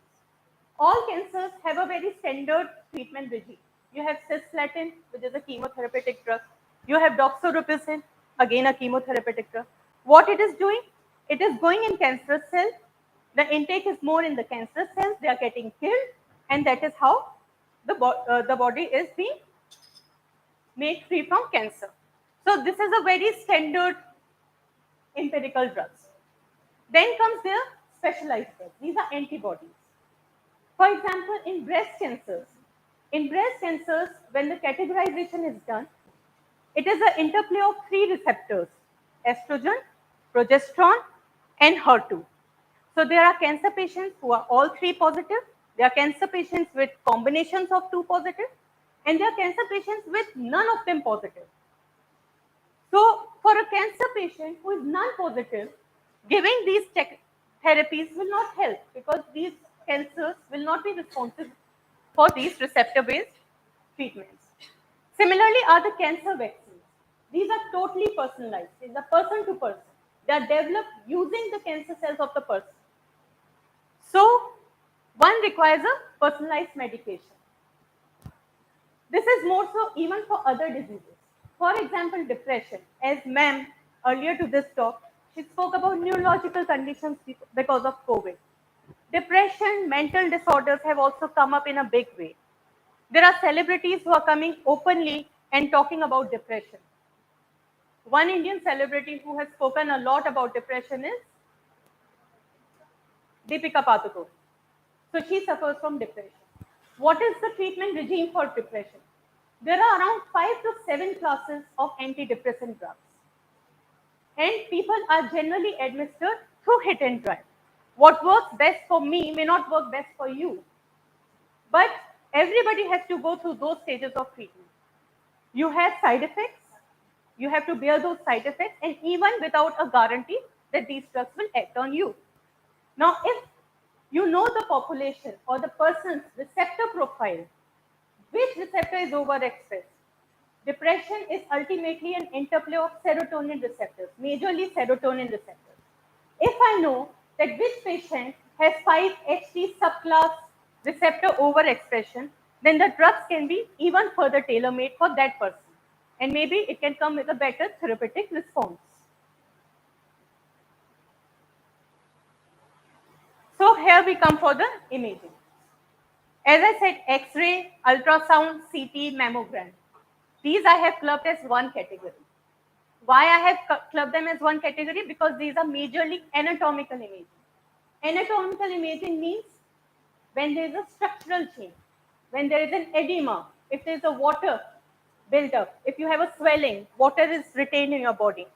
All cancers have a very standard treatment regime. You have cisplatin, which is a chemotherapeutic drug. You have doxorubicin, again a chemotherapeutic drug. What it is doing? It is going in cancerous cells. The intake is more in the cancerous cells. They are getting killed, and that is how the body is being made free from cancer. So this is a very standard empirical drugs. Then comes their specialized drugs. These are antibodies. For example, in breast cancers, when the categorization is done, it is an interplay of three receptors: estrogen, progesterone, and HER2. So there are cancer patients who are all three positive. There are cancer patients with combinations of two positive, and there are cancer patients with none of them positive. So for a cancer patient who is non-positive, giving these therapies will not help because these cancers will not be responsive for these receptor-based treatments. Similarly are the cancer vaccines. These are totally personalized. These are person to person. They are developed using the cancer cells of the person. So one requires a personalized medication. This is more so even for other diseases. For example, depression. As ma'am earlier to this talk, she spoke about neurological conditions because of COVID. Depression, mental disorders have also come up in a big way. There are celebrities who are coming openly and talking about depression. One Indian celebrity who has spoken a lot about depression is Deepika Padukone. So she suffers from depression. What is the treatment regime for depression? There are around 5 to 7 classes of antidepressant drugs. And people are generally administered through hit and run. What works best for me may not work best for you. But everybody has to go through those stages of treatment. You have side effects. You have to bear those side effects, and even without a guarantee that these drugs will act on you. Now, if you know the population or the person's receptor profile, which receptor is overexpressed? Depression is ultimately an interplay of serotonin receptors, majorly serotonin receptors. If I know that which patient has 5-HT subclass receptor overexpression, then the drugs can be even further tailor-made for that person. And maybe it can come with a better therapeutic response. So here we come for the imaging. As I said, X-ray, ultrasound, CT, mammogram. These I have clubbed as one category. Why I have clubbed them as one category? Because these are majorly anatomical imaging. Anatomical imaging means when there is a structural change, when there is an edema, if there is a water built up, if you have a swelling, water is retained in your body,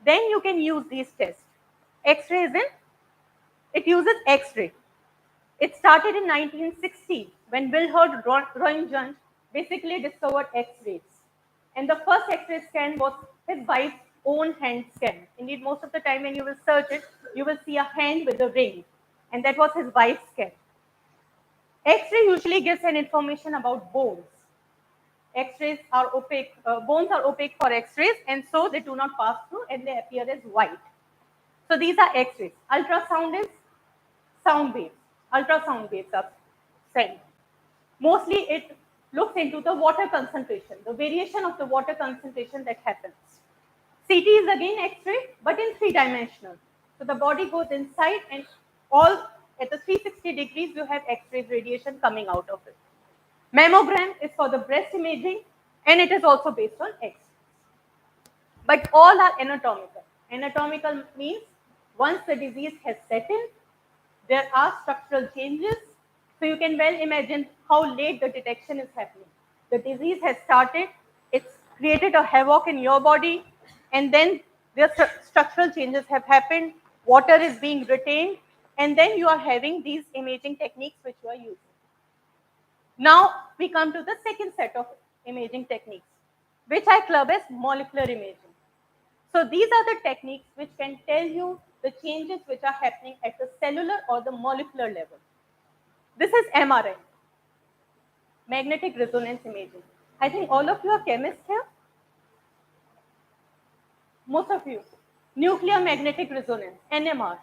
then you can use these tests. X-ray is in, it uses X-ray. It started in 1960 when Wilhelm Röntgen basically discovered X-rays. And the first X-ray scan was his wife's own hand scan. Indeed, most of the time when you will search it, you will see a hand with a ring. And that was his wife's scan. X-ray usually gives an information about bones. X-rays are opaque, bones are opaque for X-rays, and so they do not pass through and they appear as white. So these are X-rays. Ultrasound is sound waves. Ultrasound waves are sent. Mostly it looks into the water concentration, the variation of the water concentration that happens. CT is again X-ray, but in three-dimensional. So the body goes inside and all at the 360 degrees you have X-ray radiation coming out of it. Mammogram is for the breast imaging and it is also based on X. But all are anatomical. Anatomical means once the disease has set in, there are structural changes. So you can well imagine how late the detection is happening. The disease has started, it's created a havoc in your body, and then the structural changes have happened, water is being retained, and then you are having these imaging techniques which you are using. Now we come to the second set of imaging techniques, which I club as molecular imaging. So these are the techniques which can tell you the changes which are happening at the cellular or the molecular level. This is MRI, magnetic resonance imaging. I think all of you are chemists here. Most of you. Nuclear magnetic resonance, NMR.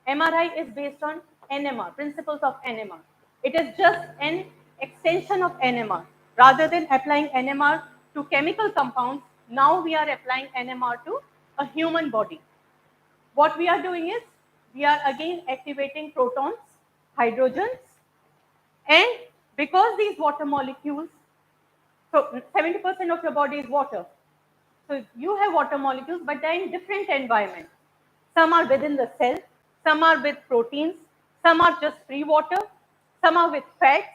MRI is based on NMR, principles of NMR. It is just an extension of NMR. Rather than applying NMR to chemical compounds, now we are applying NMR to a human body. What we are doing is, we are again activating protons, hydrogens, and because these water molecules, so 70% of your body is water. So you have water molecules, but they're in different environments. Some are within the cell, some are with proteins, some are just free water, some are with fats.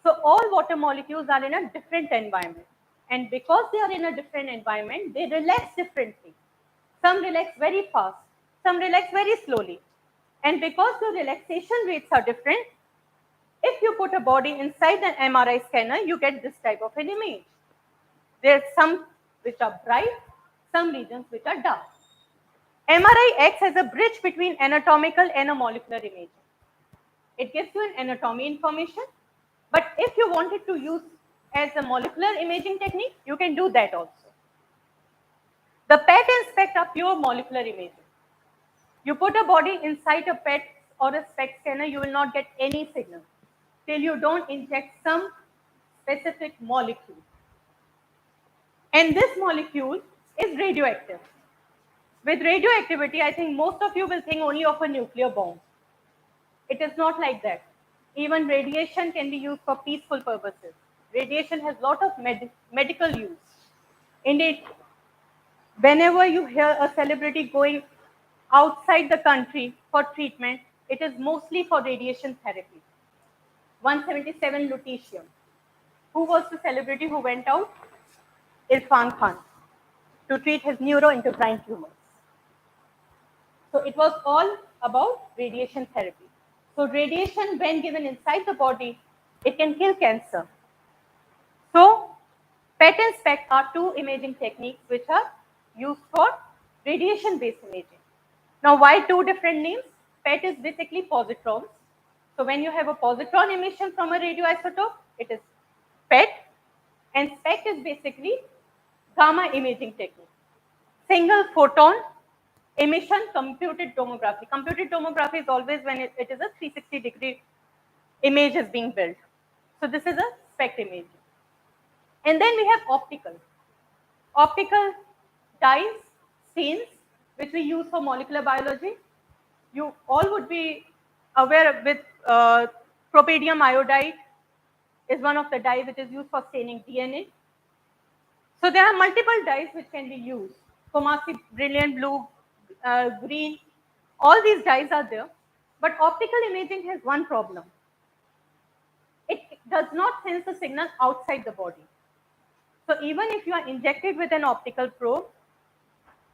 So all water molecules are in a different environment. And because they are in a different environment, they relax differently. Some relax very fast, some relax very slowly. And because the relaxation rates are different, if you put a body inside an MRI scanner, you get this type of an image. There are some which are bright, some regions which are dark. MRI acts as a bridge between anatomical and a molecular imaging. It gives you an anatomy information, but if you wanted to use as a molecular imaging technique, you can do that also. The PET and SPECT are pure molecular imaging. You put a body inside a PET or a SPECT scanner, you will not get any signal till you don't inject some specific molecule. And this molecule is radioactive. With radioactivity, I think most of you will think only of a nuclear bomb. It is not like that. Even radiation can be used for peaceful purposes. Radiation has a lot of medical use. Indeed, whenever you hear a celebrity going outside the country for treatment, it is mostly for radiation therapy. 177 lutetium. Who was the celebrity who went out? Irfan Khan, to treat his neuroendocrine tumors. So it was all about radiation therapy. So radiation, when given inside the body, it can kill cancer. So PET and SPECT are two imaging techniques which are used for radiation-based imaging. Now, why two different names? PET is basically positrons. So when you have a positron emission from a radioisotope, it is PET, and SPECT is basically gamma imaging technique. Single photon emission computed tomography. Computed tomography is always when it is a 360-degree image is being built. So this is a SPECT imaging. And then we have optical. Optical dyes, stains, which we use for molecular biology. You all would be aware with propadium iodide is one of the dyes which is used for staining DNA. So there are multiple dyes which can be used. Comasi, brilliant blue, green, all these dyes are there. But optical imaging has one problem. It does not sense the signal outside the body. So even if you are injected with an optical probe,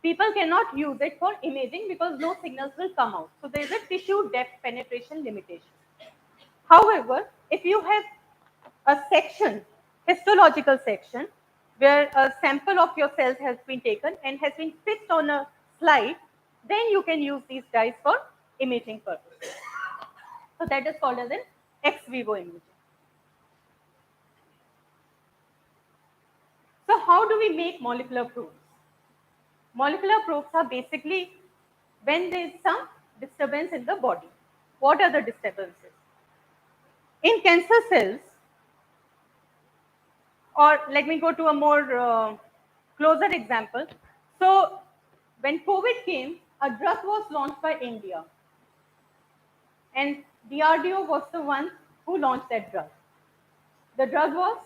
people cannot use it for imaging because no signals will come out. So there is a tissue depth penetration limitation. However, if you have a section, histological section, where a sample of your cells has been taken and has been fixed on a slide, then you can use these dyes for imaging purposes. So that is called as an ex vivo imaging. So how do we make molecular probes? Molecular probes are basically when there is some disturbance in the body. What are the disturbances? In cancer cells, or let me go to a more closer example. So when COVID came, a drug was launched by India, and DRDO was the one who launched that drug. The drug was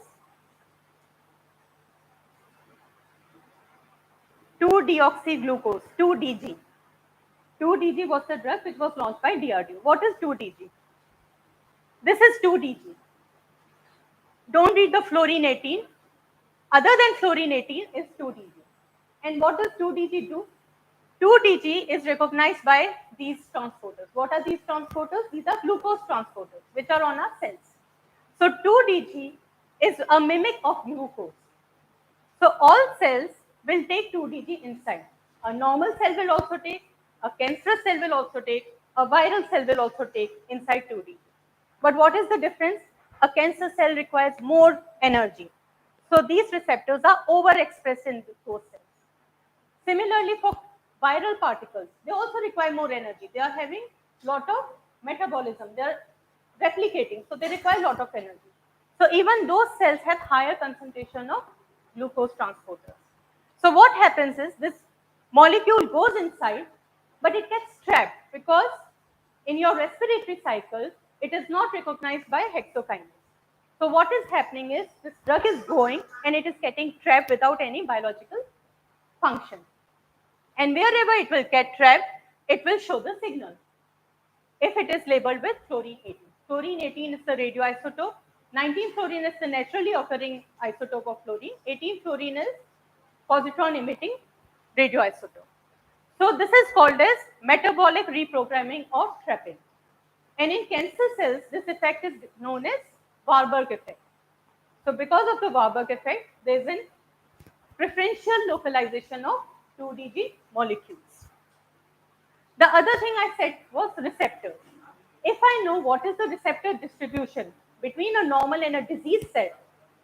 2-deoxyglucose, 2-DG. 2-DG was the drug which was launched by DRDO. What is 2-DG? This is 2-DG. Don't read the fluorine 18. Other than fluorine 18 is 2-DG. And what does 2-DG do? 2-DG is recognized by these transporters. What are these transporters? These are glucose transporters, which are on our cells. So 2-DG is a mimic of glucose. So all cells will take 2-DG inside. A normal cell will also take, a cancerous cell will also take, a viral cell will also take inside 2-DG. But what is the difference? A cancer cell requires more energy. So these receptors are overexpressed in those cells. Similarly, for viral particles, they also require more energy. They are having lot of metabolism. They are replicating, so they require a lot of energy. So even those cells have higher concentration of glucose transporters. So what happens is this molecule goes inside, but it gets trapped because in your respiratory cycle, it is not recognized by hexokinase. So what is happening is this drug is going and it is getting trapped without any biological function. And wherever it will get trapped, it will show the signal if it is labeled with fluorine 18. Fluorine 18 is the radioisotope. 19 fluorine is the naturally occurring isotope of fluorine. 18 fluorine is positron emitting radioisotope. So this is called as metabolic reprogramming or trapping. And in cancer cells, this effect is known as Warburg effect. So because of the Warburg effect, there is a preferential localization of 2-DG molecules. The other thing I said was receptors. If I know what is the receptor distribution between a normal and a disease cell,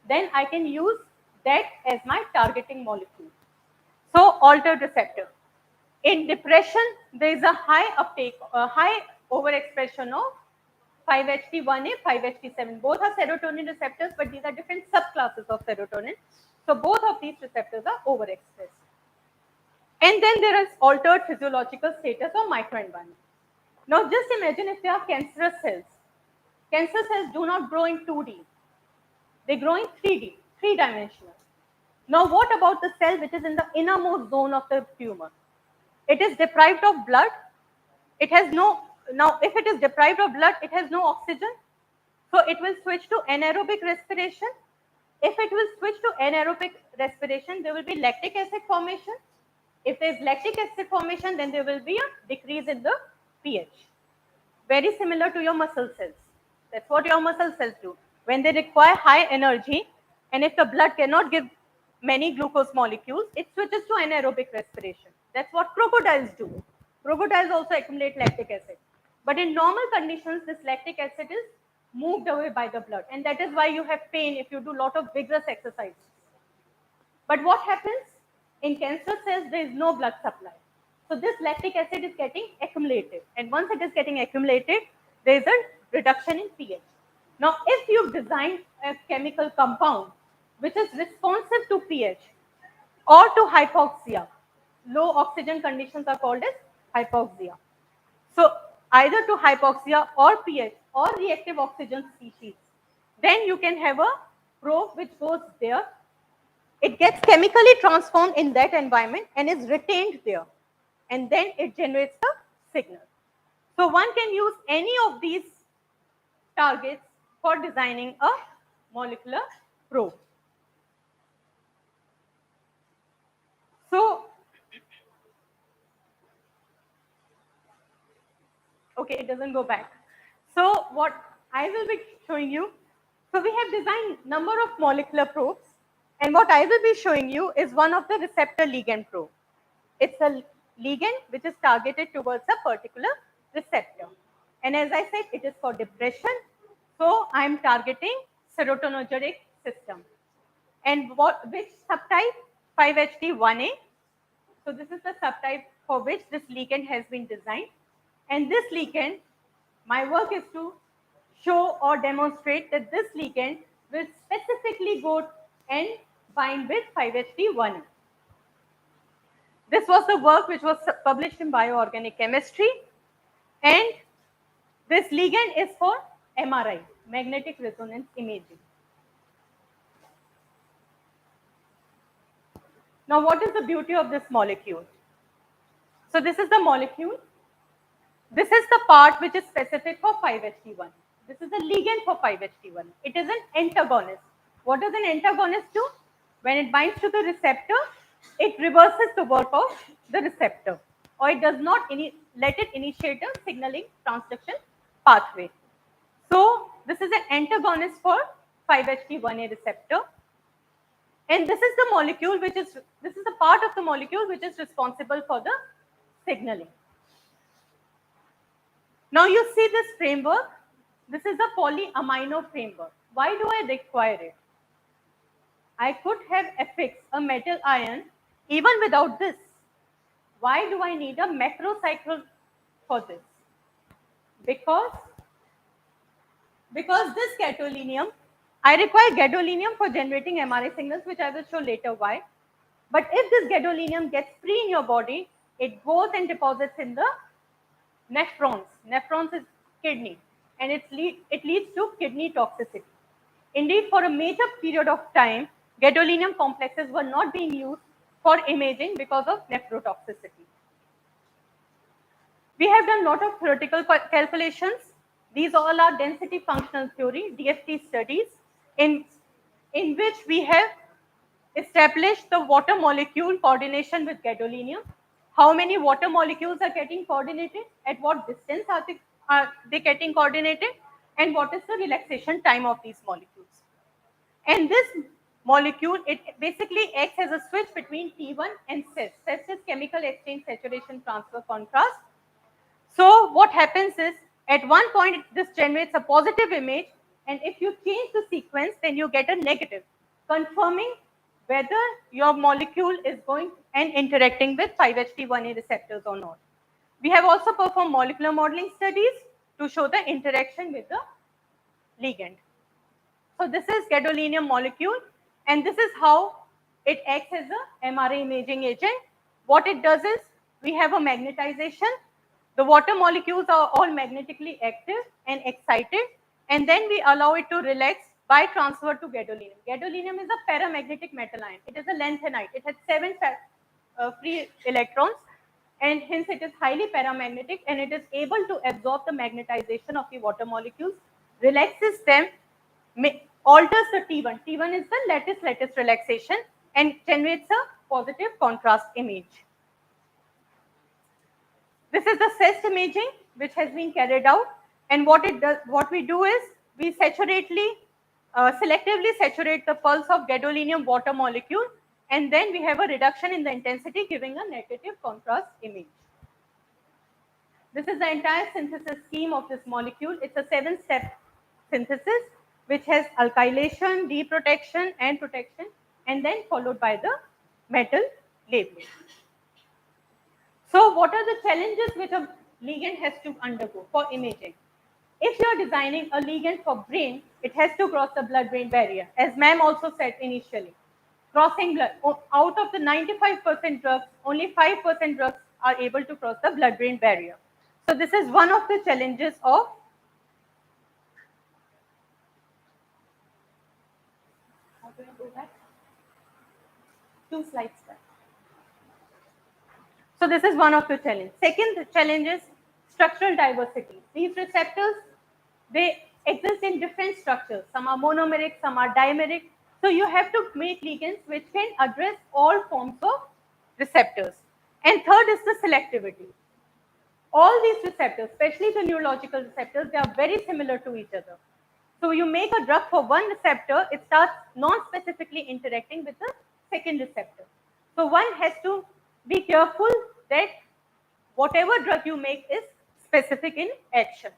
then I can use that as my targeting molecule. So altered receptor. In depression, there is a high uptake, a high overexpression of 5-HT1A, 5-HT7. Both are serotonin receptors, but these are different subclasses of serotonin. So both of these receptors are overexpressed. And then there is altered physiological status or microenvironment. Now just imagine if there are cancerous cells. Cancer cells do not grow in 2D. They grow in 3D, three-dimensional. Now what about the cell which is in the innermost zone of the tumor? It is deprived of blood. It has no, now if it is deprived of blood, it has no oxygen. So it will switch to anaerobic respiration. If it will switch to anaerobic respiration, there will be lactic acid formation. If there is lactic acid formation, then there will be a decrease in the pH. Very similar to your muscle cells. That's what your muscle cells do. When they require high energy, and if the blood cannot give many glucose molecules, it switches to anaerobic respiration. That's what crocodiles do. Crocodiles also accumulate lactic acid. But in normal conditions, this lactic acid is moved away by the blood. And that is why you have pain if you do a lot of vigorous exercises. But what happens? In cancer cells, there is no blood supply. So this lactic acid is getting accumulated. And once it is getting accumulated, there is a reduction in pH. Now, if you design a chemical compound which is responsive to pH or to hypoxia, low oxygen conditions are called as hypoxia. So either to hypoxia or pH or reactive oxygen species, then you can have a probe which goes there. It gets chemically transformed in that environment and is retained there. And then it generates the signal. So one can use any of these targets for designing a molecular probe. Okay, it doesn't go back. So what I will be showing you, so we have designed number of molecular probes, and what I will be showing you is one of the receptor ligand probe. It's a ligand which is targeted towards a particular receptor. And as I said, it is for depression. So I'm targeting serotonergic system. And which subtype? 5-HT1A. So this is the subtype for which this ligand has been designed. And this ligand, my work is to show or demonstrate that this ligand will specifically go and bind with 5-HT1A. This was the work which was published in Bioorganic Chemistry, and this ligand is for MRI, magnetic resonance imaging. Now, what is the beauty of this molecule? So this is the molecule. This is the part which is specific for 5-HT1. This is the ligand for 5-HT1. It is an antagonist. What does an antagonist do? When it binds to the receptor, it reverses the work of the receptor, or it does not let it initiate a signaling transduction pathway. So this is an antagonist for 5-HT1A receptor. And this is the molecule this is the part of the molecule which is responsible for the signaling. Now you see this framework. This is a polyamino framework. Why do I require it? I could have affixed a metal ion even without this. Why do I need a macrocycle for this? Because this gadolinium, I require gadolinium for generating MRI signals, which I will show later why. But if this gadolinium gets free in your body, it goes and deposits in the nephrons. Nephrons is kidney, and it leads to kidney toxicity. Indeed, for a major period of time, gadolinium complexes were not being used for imaging because of nephrotoxicity. We have done a lot of theoretical calculations. These all are density functional theory, DFT studies, in which we have established the water molecule coordination with gadolinium. How many water molecules are getting coordinated? At what distance are they getting coordinated? And what is the relaxation time of these molecules? And this molecule, it basically acts as a switch between T1 and cis. Cis is chemical exchange saturation transfer contrast. So what happens is, at one point this generates a positive image, and if you change the sequence, then you get a negative, confirming whether your molecule is going and interacting with 5-HT1A receptors or not. We have also performed molecular modeling studies to show the interaction with the ligand. So this is gadolinium molecule, and this is how it acts as a MRI imaging agent. What it does is, we have a magnetization. The water molecules are all magnetically active and excited, and then we allow it to relax by transfer to gadolinium. Gadolinium is a paramagnetic metal ion. It is a lanthanide. It has 7 free electrons, and hence it is highly paramagnetic, and it is able to absorb the magnetization of the water molecules, relaxes them, alters the T1. T1 is the lattice relaxation, and generates a positive contrast image. This is the CEST imaging which has been carried out, and what we do is, we selectively saturate the pulse of gadolinium water molecule, and then we have a reduction in the intensity, giving a negative contrast image. This is the entire synthesis scheme of this molecule. It's a 7-step synthesis which has alkylation, deprotection, and protection, and then followed by the metal labeling. So what are the challenges which a ligand has to undergo for imaging? If you are designing a ligand for brain, it has to cross the blood-brain barrier, as ma'am also said initially. Crossing blood, out of the 95% drugs, only 5% drugs are able to cross the blood-brain barrier. So this is one of the challenges of how do I do that? 2 slides back. So this is one of the challenges. Second challenge is structural diversity. These receptors, they exist in different structures. Some are monomeric, some are dimeric. So you have to make ligands which can address all forms of receptors. And third is the selectivity. All these receptors, especially the neurological receptors, they are very similar to each other. So you make a drug for one receptor, it starts non-specifically interacting with the second receptor. So one has to be careful that whatever drug you make is specific in action.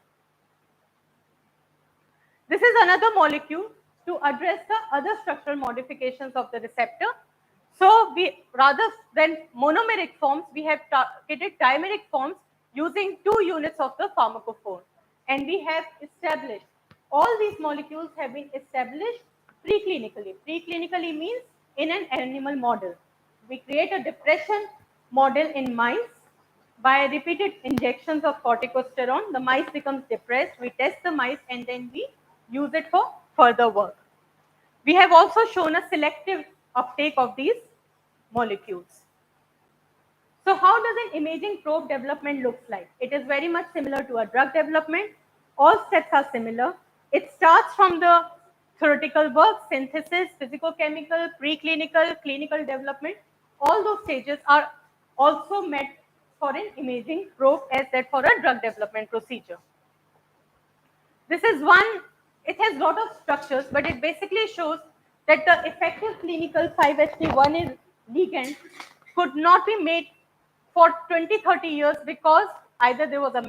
This is another molecule to address the other structural modifications of the receptor. So we, rather than monomeric forms, we have targeted dimeric forms using 2 units of the pharmacophore. And we have established, all these molecules have been established preclinically. Preclinically means in an animal model. We create a depression model in mice. By repeated injections of corticosterone, the mice becomes depressed. We test the mice and then we use it for further work. We have also shown a selective uptake of these molecules. So how does an imaging probe development looks like? It is very much similar to a drug development. All steps are similar. It starts from the theoretical work, synthesis, physicochemical, preclinical, clinical development. All those stages are also met for an imaging probe as that for a drug development procedure. This is one, it has lot of structures, but it basically shows that the effective clinical 5-HT1 ligand could not be made for 20-30 years because either there was a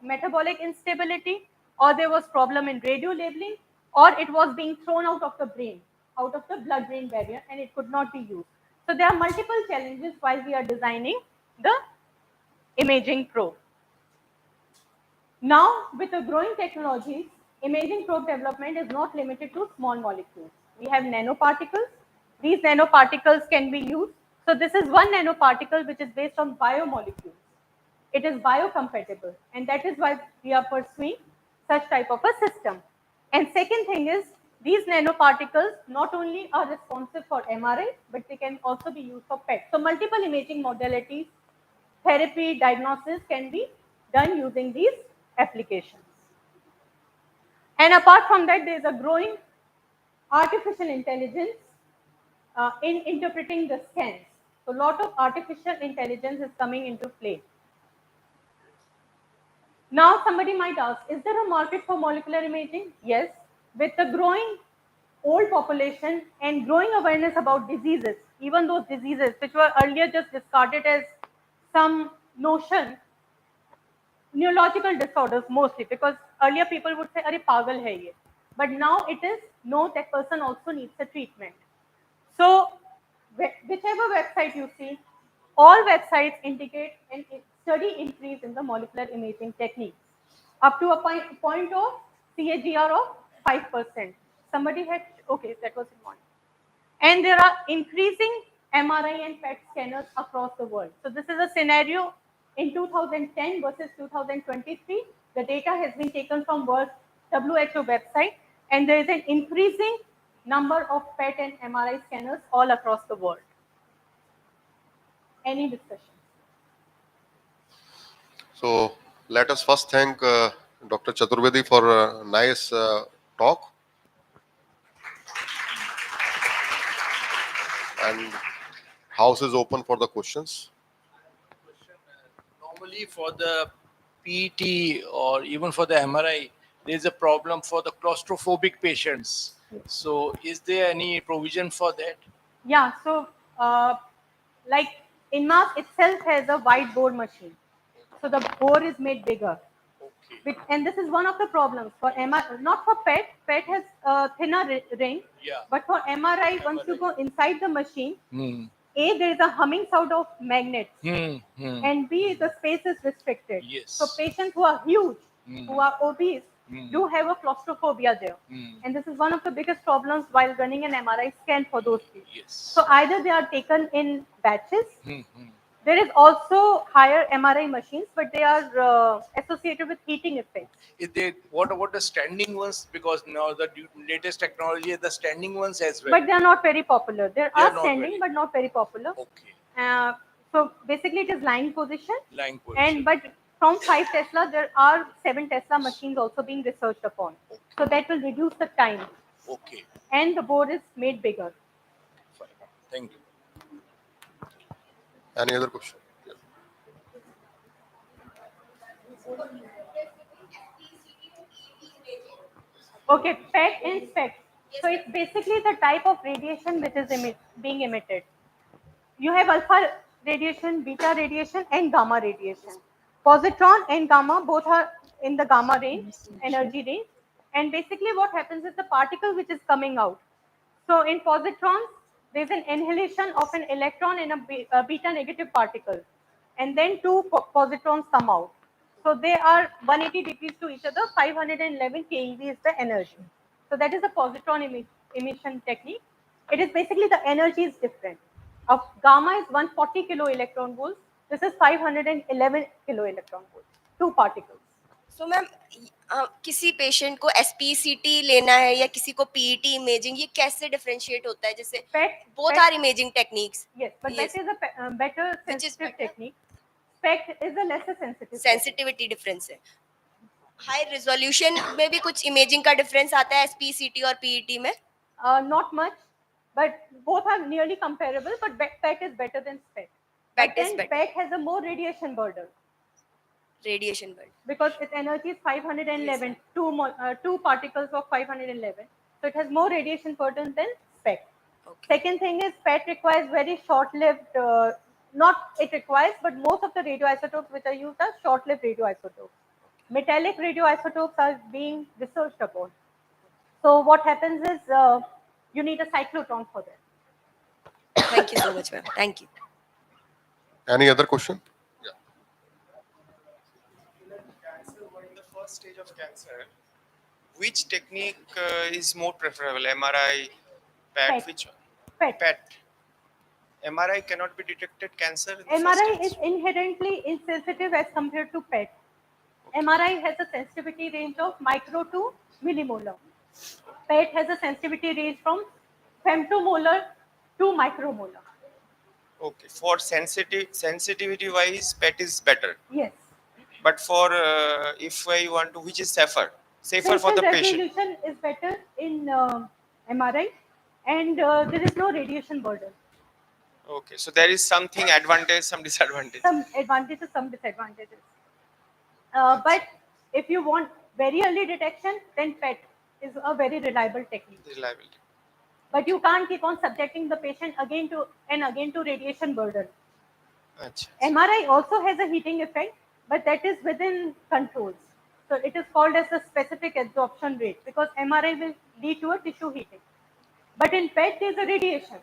metabolic instability or there was problem in radio labeling or it was being thrown out of the brain, out of the blood-brain barrier, and it could not be used. So there are multiple challenges while we are designing the imaging probe. Now, with the growing technologies, imaging probe development is not limited to small molecules. We have nanoparticles. These nanoparticles can be used. So this is one nanoparticle which is based on biomolecules. It is biocompatible, and that is why we are pursuing such type of a system. And second thing is, these nanoparticles not only are responsive for MRI, but they can also be used for PET. So multiple imaging modalities, therapy, diagnosis can be done using these applications. And apart from that, there is a growing artificial intelligence in interpreting the scans. So a lot of artificial intelligence is coming into play. Now somebody might ask, is there a market for molecular imaging? Yes. With the growing old population and growing awareness about diseases, even those diseases which were earlier just discarded as some notion, neurological disorders mostly, because earlier people would say, "Arey pagal hai ye," but now it is no, that person also needs a treatment. So whichever website you see, all websites indicate a steady increase in the molecular imaging techniques up to a point of CAGR of 5%. Somebody had, okay, that was in one. And there are increasing MRI and PET scanners across the world. So this is a scenario in 2010 versus 2023. The data has been taken from World WHO website, and there is an increasing number of PET and MRI scanners all across the world. Any discussion? So let us first thank Dr. Chaturvedi for a nice talk. And house is open for the questions. Normally for the PET or even for the MRI, there is a problem for the claustrophobic patients. So is there any provision for that? Yeah, so like INMAS itself has a wide bore machine. So the bore is made bigger. Okay. And this is one of the problems for MRI, not for PET. PET has a thinner ring, Yeah. but for MRI, once you go inside the machine, Hmm. A, there is a humming sound of magnets, Hmm. and B, the space is restricted. Yes. So patients who are huge, who are obese, do have a claustrophobia there. And this is one of the biggest problems while running an MRI scan for those people. Yes. So either they are taken in batches. There is also higher MRI machines, but they are associated with heating effects. Is there, what about the standing ones? Because now the latest technology is the standing ones as well. But they are not very popular. There They are are not standing, very- but not very popular. Okay. So basically, it is lying position. Lying position. And but from 5 Tesla, there are 7 Tesla machines also being researched upon. Okay. So that will reduce the time. Okay. And the bore is made bigger. Fine. Thank you. Any other question? Okay, PET and SPECT. So it's basically the type of radiation which is being emitted. You have alpha radiation, beta radiation, and gamma radiation. Positron and gamma both are in the gamma range, energy range. And basically what happens is the particle which is coming out. So in positrons, there's an annihilation of an electron in a beta negative particle. And then two positrons come out. So they are 180 degrees to each other, 511 keV is the energy. So that is the positron emission technique. It is basically the energy is different. Of gamma is 140 kilo electron volts. This is 511 kilo electron volts. Two particles. So ma'am किसी patient को SPCT लेना है या किसी को PET imaging, ये कैसे differentiate होता है? जैसे both are imaging techniques. Yes, but that is a better Which is sensitive better? technique. SPECT is a lesser sensitive. Sensitivity difference है. हाई रेजोल्यूशन में भी कुछ इमेजिंग का डिफरेंस आता है एसपीसीटी और पीईटी में? Not much, but both are nearly comparable. But PET is better than SPECT. PET But is then better. PET has a more radiation burden radiation bird. because its energy is 511, two particles of 511. So it has more radiation burden than SPECT. Okay. Second thing is PET requires very short-lived, not it requires, but most of the radioisotopes which are used are short-lived radioisotopes. Metallic radioisotopes are being researched upon. So what happens is you need a cyclotron for that. Thank you so much, ma'am. Thank you. Any other question? In the first stage of cancer, which technique is more preferable? MRI, PET, PET. which one? PET. PET. MRI cannot be detected cancer in the first MRI stage? is inherently insensitive as compared to PET. MRI has a sensitivity range of micro to millimolar. PET has a sensitivity range from femtomolar to micromolar. Okay. For sensitivity wise, PET is better. Yes. But for if I want to, which is safer? Safer for Spatial the patient. resolution is better in MRI, and there is no radiation burden. Okay. So there is something advantage, some disadvantage. Some advantages, some disadvantages. But if you want very early detection, then PET is a very reliable technique. Reliability. But you can't keep on subjecting the patient again to radiation burden. Achha. MRI also has a heating effect, but that is within controls. So it is called as a specific absorption rate because MRI will lead to a tissue heating. But in PET, there is a radiation.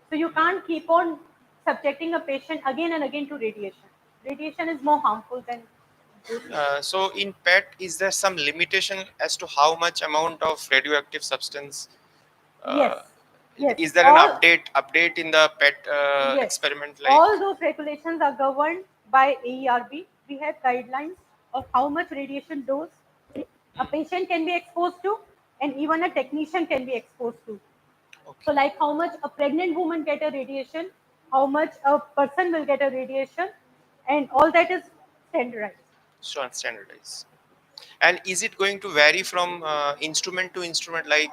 So you can't keep on subjecting a patient again and again to radiation. Radiation is more harmful than. So in PET, is there some limitation as to how much amount of radioactive substance? Yes. Yes. Is there an update in the PET Yes. experiment? Like All those regulations are governed by AERB. We have guidelines of how much radiation dose a patient can be exposed to, and even a technician can be exposed to. Okay. So, like how much a pregnant woman get a radiation, how much a person will get a radiation, and all that is standardized. standardized. And is it going to vary from instrument to instrument? Like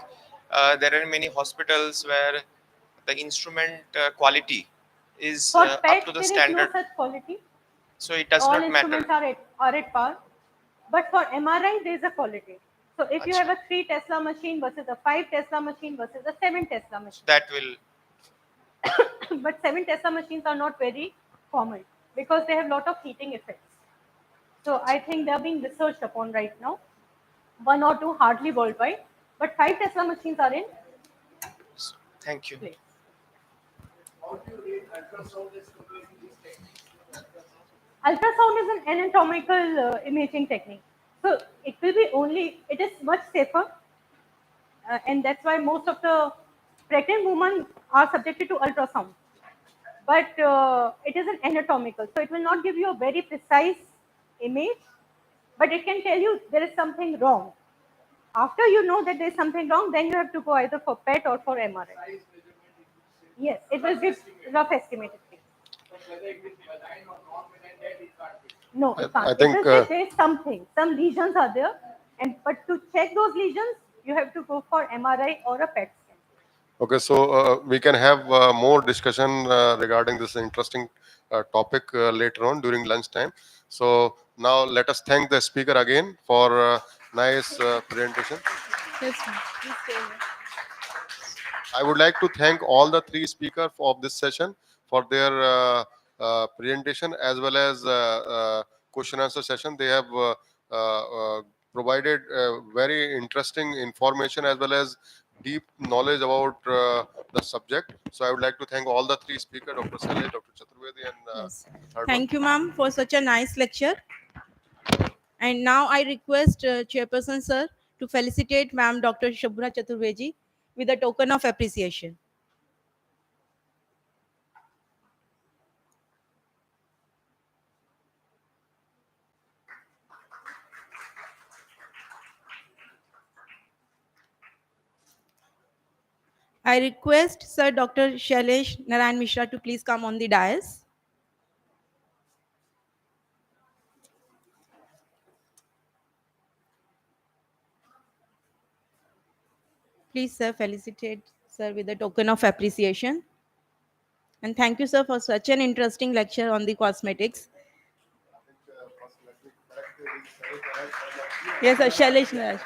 there are many hospitals where the instrument quality is For up PET, to the there standard. is no such quality. So it does All not matter. instruments are at par. But for MRI, there is a quality. So if you have a 3 Tesla machine versus a 5 Tesla machine versus a 7 Tesla machine. That will. But 7 Tesla machines are not very common because they have a lot of heating effects. So I think they are being researched upon right now. 1 or 2 hardly worldwide. But 5 Tesla machines are in Thank you. place. Ultrasound is an anatomical imaging technique. So it will be it is much safer. And that's why most of the pregnant women are subjected to ultrasound. But it is an anatomical. So it will not give you a very precise image, but it can tell you there is something wrong. After you know that there is something wrong, then you have to go either for PET or for MRI. Yes, it will give rough estimated things. No, it can't. I think, it will say there is something. Some lesions are there, but to check those lesions, you have to go for MRI or a PET scan. Okay, so we can have more discussion regarding this interesting topic later on during lunchtime. So now let us thank the speaker again for nice presentation. Yes, ma'am. Please stay here. I would like to thank all the three speakers of this session for their presentation as well as question answer session. They have provided very interesting information as well as deep knowledge about the subject. So I would like to thank all the three speakers, Dr. Saleh, Dr. Chaturvedi, and Yes. third one. Thank you, ma'am, for such a nice lecture. And now I request Chairperson Sir to felicitate Ma'am Dr. Shubhra Chaturvedi with a token of appreciation. I request Sir Dr. Shailesh Narayan Mishra to please come on the dais. Please, sir, felicitate sir with a token of appreciation. And thank you, sir, for such an interesting lecture on the cosmetics. Yes, sir, Shailesh Narayan.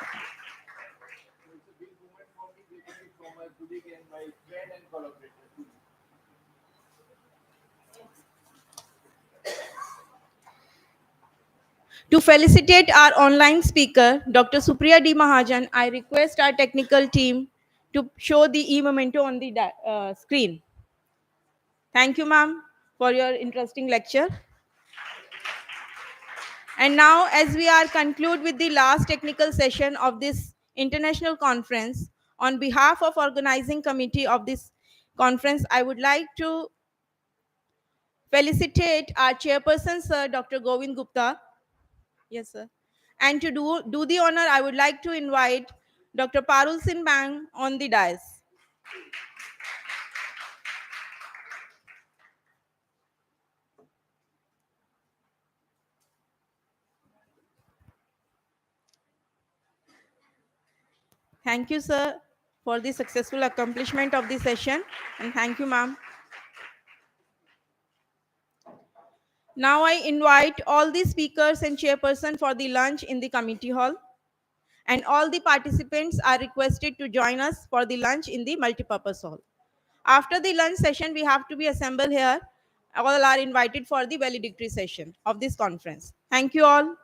To felicitate our online speaker, Dr. Supriya D. Mahajan, I request our technical team to show the e-memento on the screen. Thank you, ma'am, for your interesting lecture. And now, as we are conclude with the last technical session of this international conference, on behalf of organizing committee of this conference, I would like to felicitate our chairperson, Sir Dr. Govind Gupta. Yes, sir. And to do the honor, I would like to invite Dr. Parul Singh Bang on the dais. Thank you, sir, for the successful accomplishment of the session. And thank you, ma'am. Now I invite all the speakers and chairperson for the lunch in the committee hall. And all the participants are requested to join us for the lunch in the multipurpose hall. After the lunch session, we have to be assembled here. All are invited for the valedictory session of this conference. Thank you all.